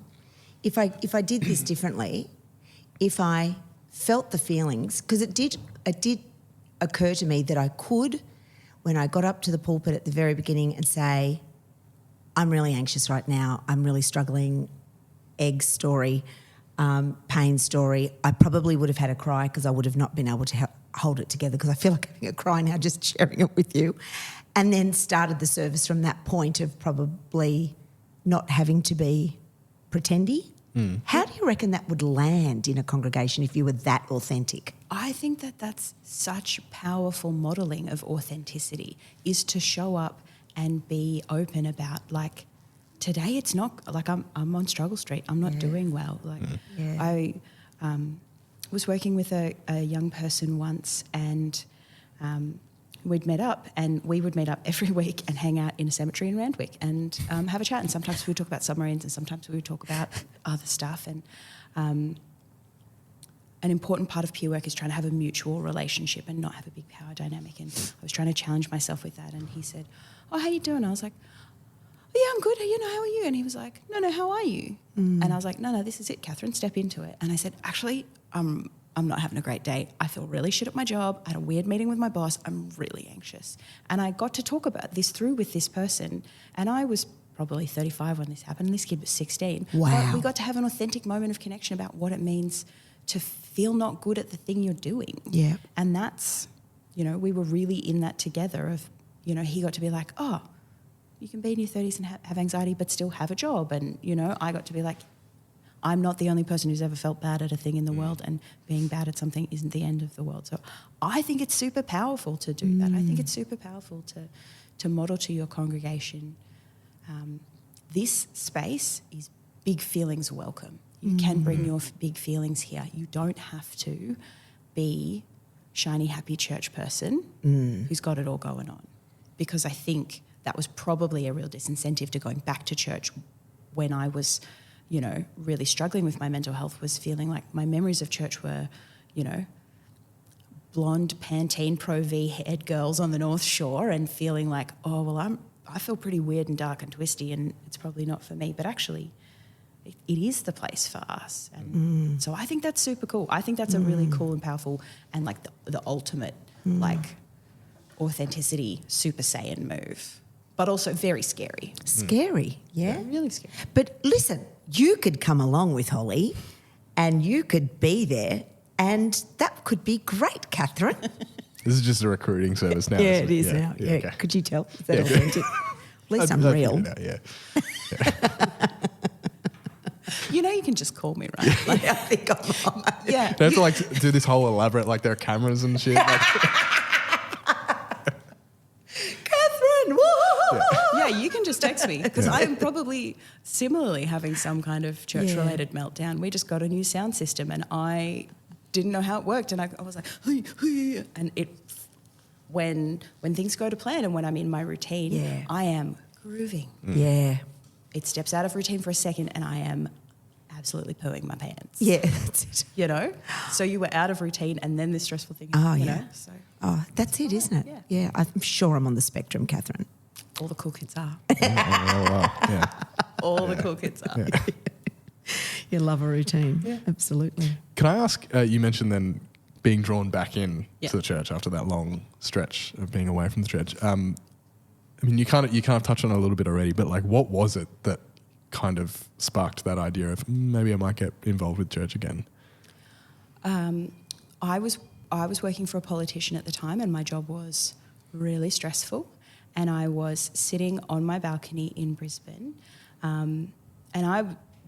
if I did this differently, if I felt the feelings? Because it did occur to me that I could, when I got up to the pulpit at the very beginning and say, I'm really anxious right now, I'm really struggling, egg story, pain story, I probably would have had a cry because I would have not been able to hold it together, because I feel like having a cry now just sharing it with you. And then started the service from that point of probably not having to be pretendy. How do you reckon that would land in a congregation if you were that authentic? I think that that's such powerful modelling of authenticity, is to show up and be open about, like, today it's not, like, I'm on struggle street, I'm not doing well. Like, I was working with a young person once, and we'd met up, and we would meet up every week and hang out in a cemetery in Randwick and have a chat. And sometimes we would talk about submarines, and sometimes we would talk about other stuff. And an important part of peer work is trying to have a mutual relationship and not have a big power dynamic. And I was trying to challenge myself with that. And he said, "Oh, how you doing?" I was like, "Oh, yeah, I'm good. How are you?" And he was like, "No, how are you?" And I was like, "No, this is it, Catherine. Step into it." And I said, "Actually, I'm not having a great day. I feel really shit at my job. I had a weird meeting with my boss. I'm really anxious." And I got to talk about this through with this person. And I was probably 35 when this happened, and this kid was 16. Wow. But we got to have an authentic moment of connection about what it means to feel not good at the thing you're doing. Yeah. And that's, we were really in that together of, he got to be like, "Oh, you can be in your 30s and have anxiety but still have a job." And, I got to be like, I'm not the only person who's ever felt bad at a thing in the world, and being bad at something isn't the end of the world. So I think it's super powerful to do that. I think it's super powerful to model to your congregation, this space is big feelings welcome. You can bring your big feelings here. You don't have to be shiny, happy church person who's got it all going on. Because I think that was probably a real disincentive to going back to church when I was, really struggling with my mental health, was feeling like my memories of church were, blonde Pantene Pro V haired girls on the North Shore, and feeling like, oh, well, I feel pretty weird and dark and twisty, and it's probably not for me. But actually, it is the place for us. And so I think that's super cool. I think that's a really cool and powerful, and like the ultimate like authenticity Super Saiyan move, but also very scary. Scary, yeah. Really scary. But listen, you could come along with Holly and you could be there, and that could be great, Catherine. This is just a recruiting service now. Yeah, isn't it is now. Yeah. okay. Could you tell? Is that Yeah. authentic? At least I'm I'd real. figure it out, yeah. You can just call me, right? Like, I think I'm on. Yeah. They have to like do this whole elaborate, like there are cameras and shit. Like, Catherine, whoa! Yeah, you can just text me, because I'm probably similarly having some kind of church-related meltdown. We just got a new sound system, and I didn't know how it worked, and I was like, and it, when things go to plan and when I'm in my routine, I am grooving. Yeah. It steps out of routine for a second, and I am absolutely pooing my pants. Yeah, that's it. So you were out of routine, and then this stressful thing. Oh, you yeah. know, so Oh, that's it, isn't it? Yeah. Yeah, I'm sure I'm on the spectrum, Catherine. all the cool kids are. oh, wow. Yeah. All the cool kids are. Yeah. You love a routine. Yeah. Absolutely. Can I ask, you mentioned then being drawn back in Yeah. to the church after that long stretch of being away from the church. I mean, you kind of touched on it a little bit already, but like, what was it that kind of sparked that idea of maybe I might get involved with church again? I was working for a politician at the time, and my job was really stressful. And I was sitting on my balcony in Brisbane, and I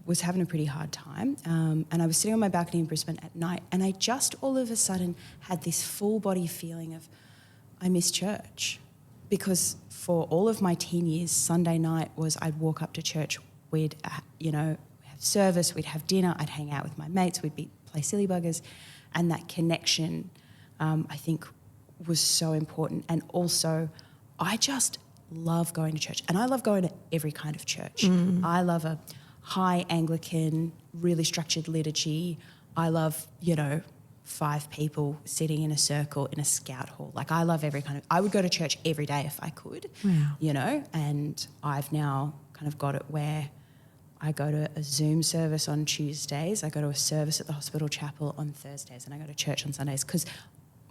was having a pretty hard time. And I was sitting on my balcony in Brisbane at night, and I just all of a sudden had this full body feeling of, I miss church. Because for all of my teen years, Sunday night was I'd walk up to church, we'd, have service, we'd have dinner, I'd hang out with my mates, we'd play silly buggers, and that connection, I think, was so important. And also, I just love going to church, and I love going to every kind of church. I love a high Anglican, really structured liturgy. I love, 5 people sitting in a circle in a scout hall. Like, I love every kind of... I would go to church every day if I could, and I've now kind of got it where I go to a Zoom service on Tuesdays, I go to a service at the hospital chapel on Thursdays, and I go to church on Sundays, because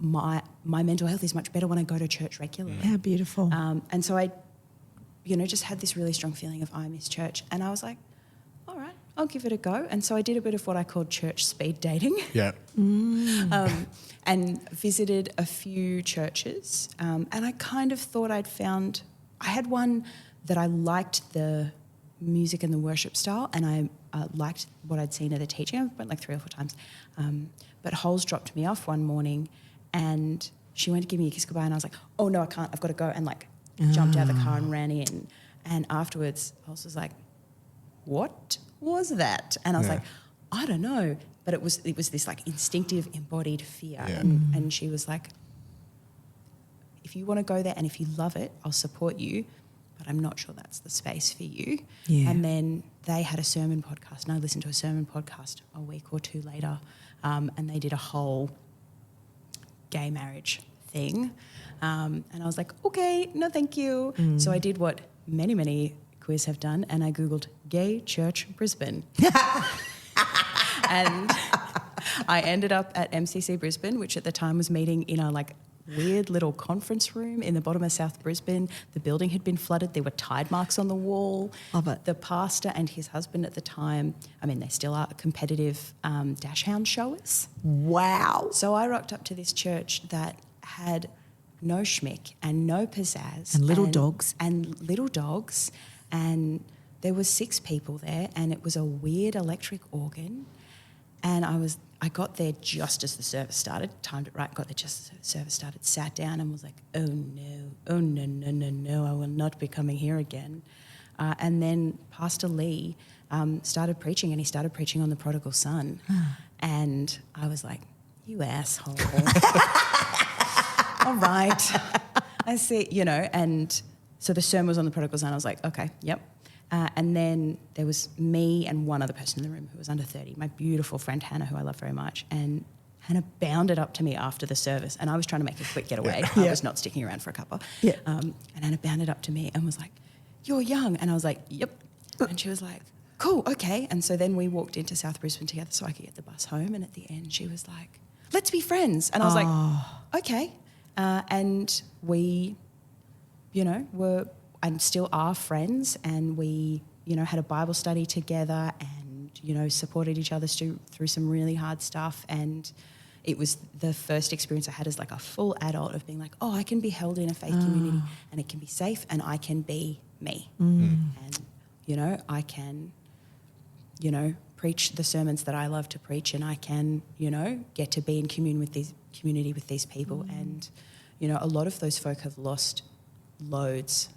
my mental health is much better when I go to church regularly. How beautiful. And so I, just had this really strong feeling of I miss church. And I was like, all right, I'll give it a go. And so I did a bit of what I called church speed dating. Yeah. And visited a few churches. And I kind of thought I had one that I liked the music and the worship style, and I liked what I'd seen of the teaching. I went like 3 or 4 times. But Holes dropped me off one morning, and she went to give me a kiss goodbye, and I was like, oh no, I can't, I've got to go, and jumped out of the car and ran in. And afterwards Holes was like, what was that? And I was like, I don't know, but it was this instinctive embodied fear. Yeah. And she was like, if you want to go there and if you love it, I'll support you, but I'm not sure that's the space for you. Yeah. And then they had a sermon podcast, and I listened to a sermon podcast a week or 2 later, and they did a whole gay marriage thing. And I was like, okay, no thank you. So I did what many, many queers have done, and I Googled gay church Brisbane. And I ended up at MCC Brisbane, which at the time was meeting in a weird little conference room in the bottom of South Brisbane. The building had been flooded. There were tide marks on the wall. Love it. The pastor and his husband at the time, they still are competitive dash hound showers. Wow. So I rocked up to this church that had no schmick and no pizzazz. And little dogs. And little dogs. And there was 6 people there, and it was a weird electric organ. And I got there just as the service started, timed it right, got there just as the service started, sat down and was like, oh no, I will not be coming here again. And then Pastor Lee started preaching, and he started preaching on the prodigal son. And I was like, you asshole. All right. I see, and so the sermon was on the prodigal son. I was like, okay, yep. And then there was me and one other person in the room who was under 30, my beautiful friend Hannah, who I love very much. And Hannah bounded up to me after the service, and I was trying to make a quick getaway. I was not sticking around for a cuppa. Yeah. And Hannah bounded up to me and was like, you're young. And I was like, yep. And she was like, cool, okay. And so then we walked into South Brisbane together so I could get the bus home. And at the end she was like, let's be friends. And I was like, okay. And we, were and still are friends, and we, had a Bible study together and, supported each other through some really hard stuff. And it was the first experience I had as a full adult of being like, oh, I can be held in a faith community, and it can be safe, and I can be me. And, I can, preach the sermons that I love to preach, and I can, get to be in community with these people. And, a lot of those folk have lost loads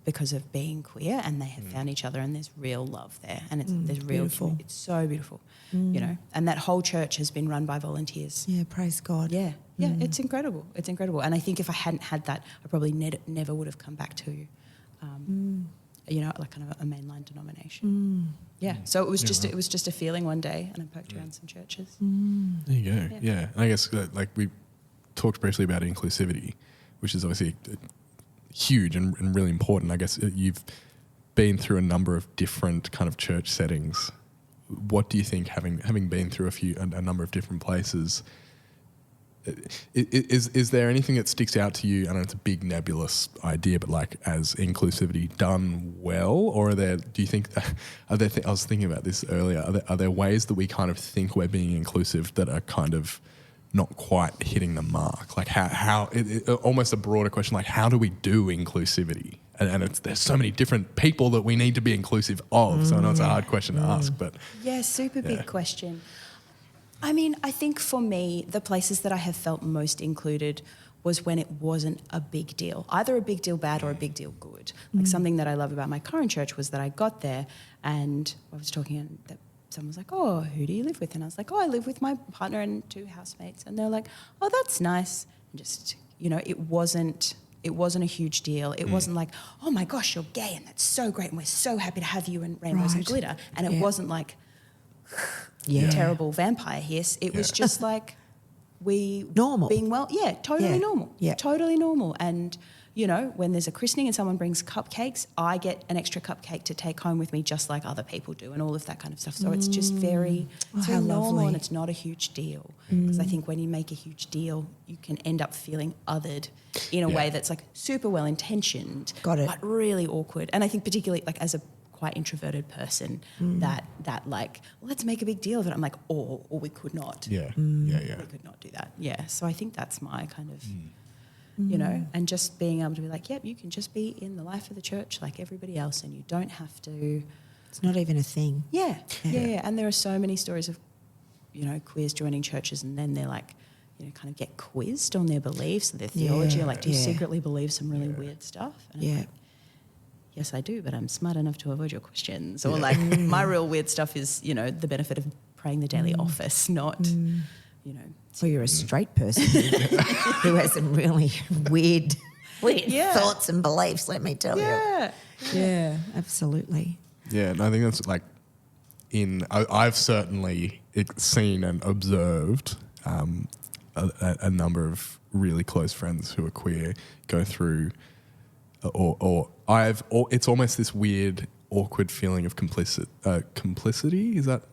because of being queer, and they have found each other, and there's real love there, and there's real beautiful. It's so beautiful, and that whole church has been run by volunteers. Yeah, praise God. Yeah, it's incredible. It's incredible, and I think if I hadn't had that, I probably never would have come back to, kind of a mainline denomination. Yeah, so it was just a feeling one day, and I poked around some churches. There you go. Yeah. And I guess we talked briefly about inclusivity, which is obviously huge and really important. I guess you've been through a number of different kind of church settings. What do you think, having been through a number of different places, is there anything that sticks out to you? I know it's a big nebulous idea, but as inclusivity done well, or do you think I was thinking about this earlier, are there ways that we kind of think we're being inclusive that are kind of not quite hitting the mark? How almost a broader question, how do we do inclusivity? And there's so many different people that we need to be inclusive of. So I know it's a hard question to ask, but... Yeah, super big question. I think for me, the places that I have felt most included was when it wasn't a big deal, either a big deal bad or a big deal good. Something that I love about my current church was that I got there And I was talking and someone was like, oh, who do you live with? And I was like, oh, I live with my partner and 2 housemates. And they're like, oh, that's nice. And just, it wasn't a huge deal. It wasn't like, oh my gosh, you're gay and that's so great and we're so happy to have you and rainbows and glitter. And it wasn't like terrible vampire hiss. It was just like normal. Being totally normal. Yeah. Totally normal. And when there's a christening and someone brings cupcakes, I get an extra cupcake to take home with me just like other people do and all of that kind of stuff. So it's just very normal lovely. and it's not a huge deal. Because I think when you make a huge deal, you can end up feeling othered in a way that's like super well-intentioned, Got it. but really awkward. And I think particularly like as a quite introverted person that like, let's make a big deal of it. I'm like, or we could not. Yeah. We could not do that. Yeah. So I think that's my kind of... and just being able to be like, yep, you can just be in the life of the church like everybody else and you don't have to... It's not even a thing. Yeah. And there are so many stories of, queers joining churches and then they're like, kind of get quizzed on their beliefs and their theology. Like, do you secretly believe some really weird stuff? And I'm like, yes, I do, but I'm smart enough to avoid your questions. Or like, my real weird stuff is, the benefit of praying the daily office, not, Well, you're a straight person who has some really weird thoughts and beliefs, let me tell you. Yeah, absolutely. Yeah, and I think that's like I've certainly seen and observed a number of really close friends who are queer go through, it's almost this weird, awkward feeling of complicity. Is that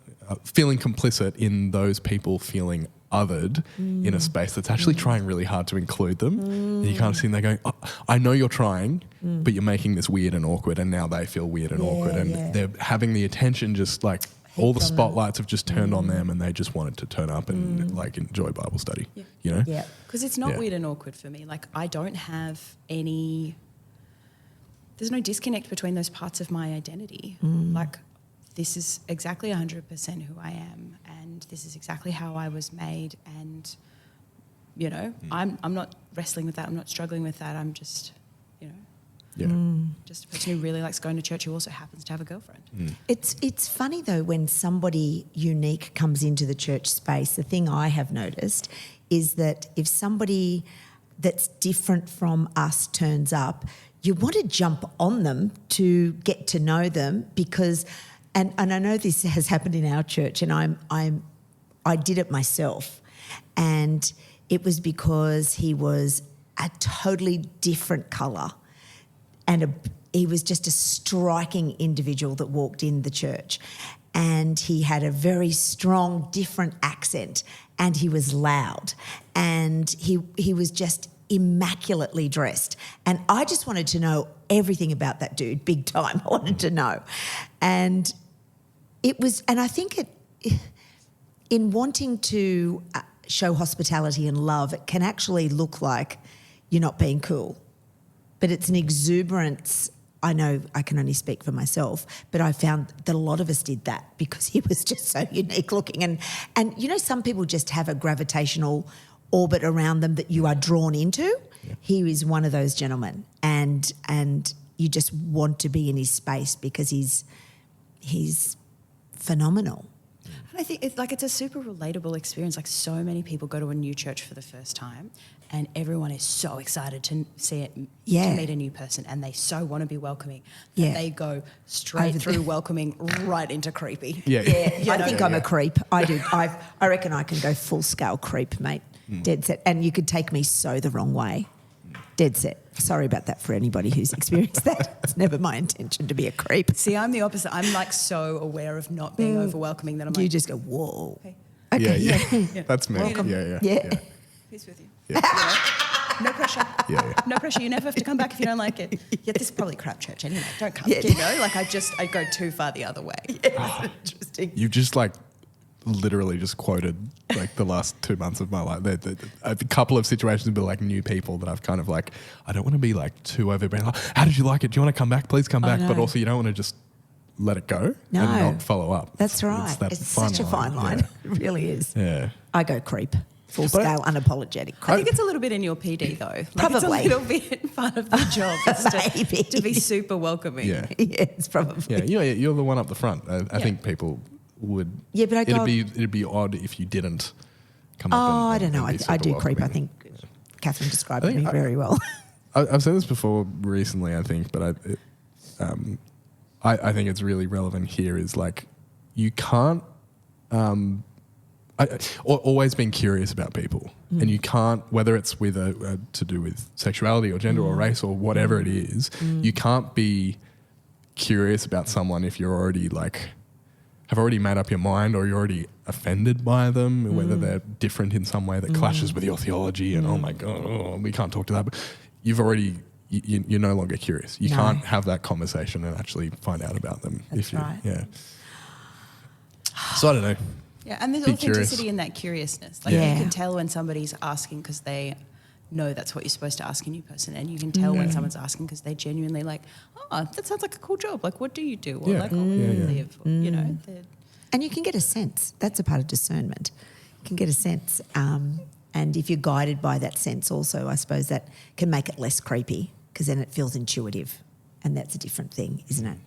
feeling complicit in those people feeling othered in a space that's actually trying really hard to include them. And you kind of see them there going, oh, I know you're trying, but you're making this weird and awkward, and now they feel weird and awkward. And they're having the attention just like all the spotlights have just turned on them and they just wanted to turn up and like enjoy Bible study, Yeah, because it's not weird and awkward for me. Like I don't have there's no disconnect between those parts of my identity. Like this is exactly 100% who I am and this is exactly how I was made and, I'm not wrestling with that. I'm not struggling with that. I'm just, just a person who really likes going to church who also happens to have a girlfriend. It's funny though when somebody unique comes into the church space. The thing I have noticed is that if somebody that's different from us turns up, you want to jump on them to get to know them because, and I know this has happened in our church, and I did it myself, and it was because he was a totally different colour. And he was just a striking individual that walked in the church. And he had a very strong, different accent. And he was loud. And he was just immaculately dressed. And I just wanted to know everything about that dude, big time. I wanted to know. And I think in wanting to show hospitality and love, it can actually look like you're not being cool. But it's an exuberance. I know I can only speak for myself, but I found that a lot of us did that because he was just so unique looking. And some people just have a gravitational orbit around them that you are drawn into. Yeah. He is one of those gentlemen, and you just want to be in his space because he's phenomenal. And I think it's a super relatable experience. Like so many people go to a new church for the first time and everyone is so excited to see it, to meet a new person, and they so want to be welcoming that they go straight through welcoming right into creepy. I think I'm a creep. I do. I reckon I can go full scale creep, mate. Dead set. And you could take me so the wrong way. Dead set. Sorry about that for anybody who's experienced that. It's never my intention to be a creep. See, I'm the opposite. I'm like so aware of not being over-welcoming that I'm like... You just go, whoa. Okay. Yeah. That's me. Welcome. Yeah. Peace with you. Yeah. No pressure. Yeah. No pressure. You never have to come back if you don't like it. Yeah, this is probably crap church anyway. Don't come. I go too far the other way. Interesting. You've just literally just quoted the last 2 months of my life. A couple of situations have been new people that I've kind of I don't want to be too overbearing. How did you like it? Do you want to come back? Please come back. But also you don't want to just let it go and not follow up. That's right. It's such a fine line. Yeah. It really is. Yeah. I go creep. full scale, unapologetic. I think it's a little bit in your PD though. Like Probably. It's a little bit part of the job is Maybe. to be super welcoming. Yeah. Yes, probably. Yeah, you're the one up the front. I think people would. Yeah, but it'd be odd if you didn't come up. I and don't know. be I super do creep. I welcoming. think Catherine described I think me very well. I've said this before recently, I think, but I think it's really relevant here. Is like you can't. Always being curious about people, and you can't, whether it's with to do with sexuality or gender or race or whatever it is, you can't be curious about someone if you're already have already made up your mind or you're already offended by them, whether they're different in some way that clashes with your theology and oh my God, we can't talk to that. But you've already, you're no longer curious. You can't have that conversation and actually find out about them. That's right. Yeah. So I don't know. Yeah, and there's Be authenticity curious. in that curiousness. Like Yeah. you can tell when somebody's asking because they know that's what you're supposed to ask a new person, and you can tell when someone's asking because they genuinely like, oh, that sounds like a cool job. Like, what do you do? Or Yeah. like, what do you live? Or, you know, And you can get a sense. That's a part of discernment. You can get a sense. And if you're guided by that sense also, I suppose that can make it less creepy because then it feels intuitive. And that's a different thing, isn't it?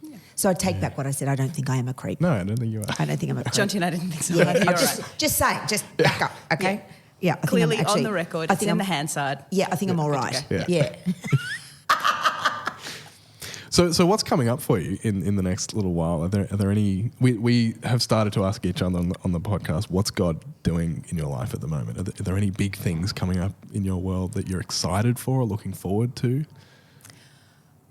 Yeah. So I take back what I said. I don't think I am a creep. No, I don't think you are. I don't think I'm a creep. Jonty and I didn't think so. Yeah. You're right. Just saying, just back up, okay? Yeah. I think Clearly I'm actually, on the record, I it's think in I'm, the hand side. Yeah, I think I'm all right. Yeah. Yeah. So what's coming up for you in the next little while? Are there any? We have started to ask each other on the podcast, what's God doing in your life at the moment? Are there any big things coming up in your world that you're excited for or looking forward to?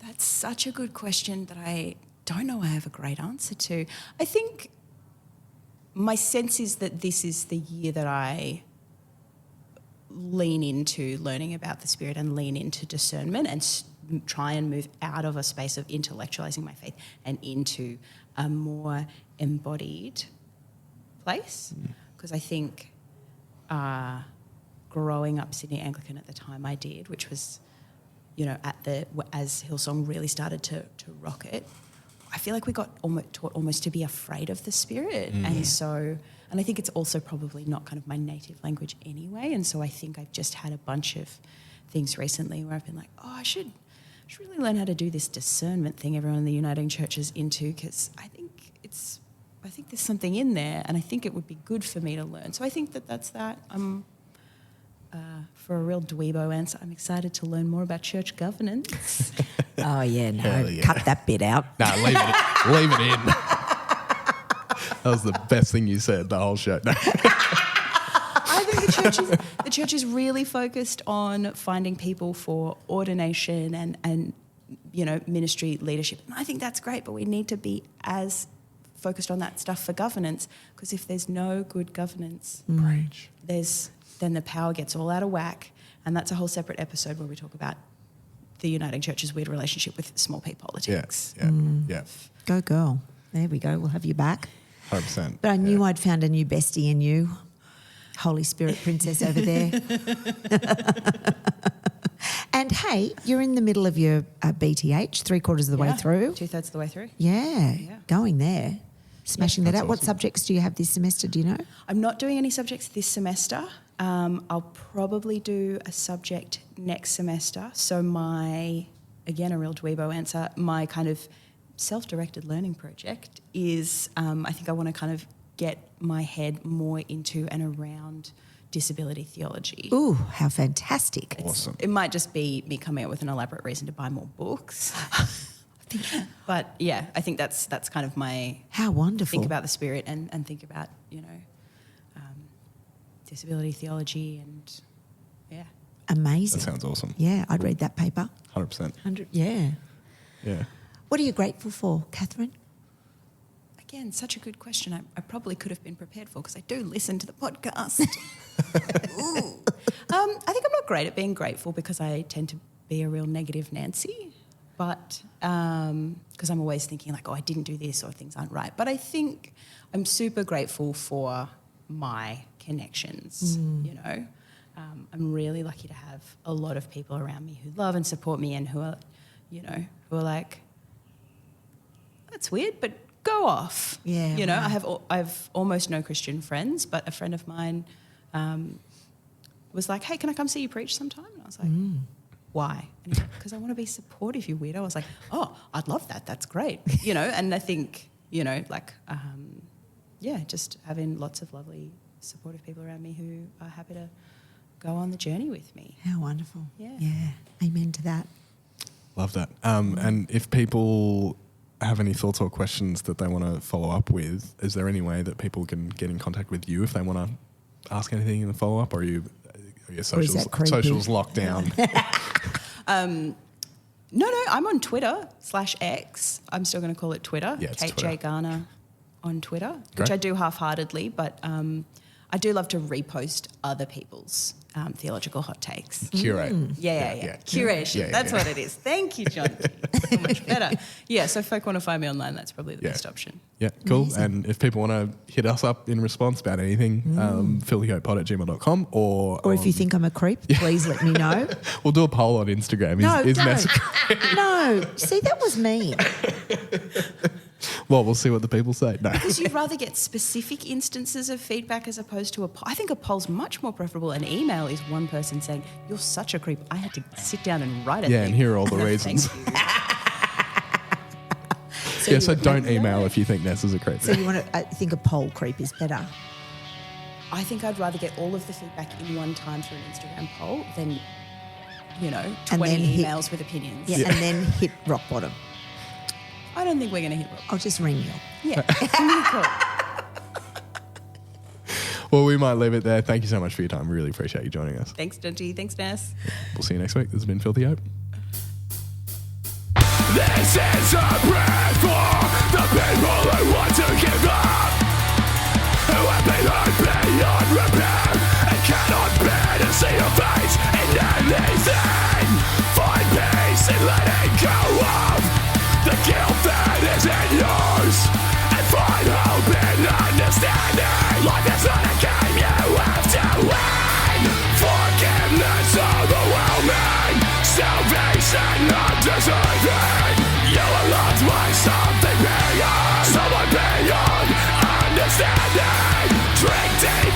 That's such a good question that I don't know I have a great answer to. I think my sense is that this is the year that I lean into learning about the Spirit and lean into discernment and try and move out of a space of intellectualizing my faith and into a more embodied place. Because I think growing up Sydney Anglican at the time I did, which was, you know, as Hillsong really started to rocket, I feel like we got taught almost to be afraid of the Spirit. And I think it's also probably not kind of my native language anyway. And so I think I've just had a bunch of things recently where I've been like, oh, I should really learn how to do this discernment thing everyone in the Uniting Church is into, because I think there's something in there and I think it would be good for me to learn. So I think that's that. For a real dweebo answer, I'm excited to learn more about church governance. Oh, yeah, no. Hell yeah. Cut that bit out. Nah, leave it in. That was the best thing you said the whole show. No. I think the church is really focused on finding people for ordination and you know, ministry leadership. And I think that's great, but we need to be as focused on that stuff for governance, because if there's no good governance, then the power gets all out of whack. And that's a whole separate episode where we talk about the Uniting Church's weird relationship with small p politics. Yeah. Go girl. There we go. We'll have you back. 100%. But I knew I'd found a new bestie in you. Holy Spirit princess over there. And hey, you're in the middle of your BTH, 3/4 of the way through. 2/3 of the way through. Yeah, going there. Smashing that That's out. What awesome. subjects do you have this semester, do you know? I'm not doing any subjects this semester. I'll probably do a subject next semester. So again, a real dweebo answer, my kind of self-directed learning project is I think I want to kind of get my head more into and around disability theology. Ooh, how fantastic. Awesome. It might just be me coming up with an elaborate reason to buy more books. But yeah, I think that's kind of my How wonderful. think about the Spirit and think about, you know, disability theology and yeah. Amazing. That sounds awesome. Yeah, I'd read that paper. 100%. 100, yeah. Yeah. What are you grateful for, Catherine? Again, such a good question. I probably could have been prepared for because I do listen to the podcast. I think I'm not great at being grateful because I tend to be a real negative Nancy, but because I'm always thinking like, oh, I didn't do this or things aren't right. But I think I'm super grateful for my connections, you know. I'm really lucky to have a lot of people around me who love and support me and who are like, that's weird, but go off. Yeah, You know, wow. I've almost no Christian friends, but a friend of mine was like, hey, can I come see you preach sometime? And I was like, why? And he's like, because I want to be supportive, you weirdo. I was like, oh, I'd love that. That's great. You know, and I think, you know, like, just having lots of lovely supportive people around me who are happy to go on the journey with me. How wonderful. Yeah. Amen to that. Love that. And if people have any thoughts or questions that they want to follow up with, is there any way that people can get in contact with you if they want to ask anything in the follow up, or are your socials locked down? No, I'm on Twitter /X. I'm still going to call it Twitter. Yeah, it's Kate Twitter. J. Garner on Twitter, Great. which I do half-heartedly, but I do love to repost other people's theological hot takes. Curate. Yeah. Curation. Yeah, That's yeah. what it is. Thank you, Jonty. So much better. Yeah, so if folk want to find me online, that's probably the best option. Yeah, cool. Amazing. And if people want to hit us up in response about anything, filthyhopepod@gmail.com or Or if you think I'm a creep, please let me know. we'll do a poll on Instagram. No, Is don't. Ness a creep? No. See, that was mean. Well, we'll see what the people say. No. Because you'd rather get specific instances of feedback as opposed to a poll. I think a poll's much more preferable. An email is one person saying, you're such a creep. I had to sit down and write a thing. And here are all the No, reasons. thank you. So don't email if you think Ness is a creep. So you want to? I think a poll creep is better. I think I'd rather get all of the feedback in one time through an Instagram poll than, 20 then hit- emails with opinions. Yeah, and then hit rock bottom. I don't think we're going to hit rock. I'll just ring you. Yeah. Cool. Well, we might leave it there. Thank you so much for your time. Really appreciate you joining us. Thanks, Jonty. Thanks, Ness. We'll see you next week. This has been Filthy Hope. This is a prayer for the people who want to give up, who have been hurt beyond repair and cannot bear to see your face in anything. Find peace in letting go of the guilt that isn't yours, and find hope in understanding. Life is not a game you have to win. Forgiveness overwhelming, salvation undeserving. You are loved by something beyond, someone beyond understanding. Drink deep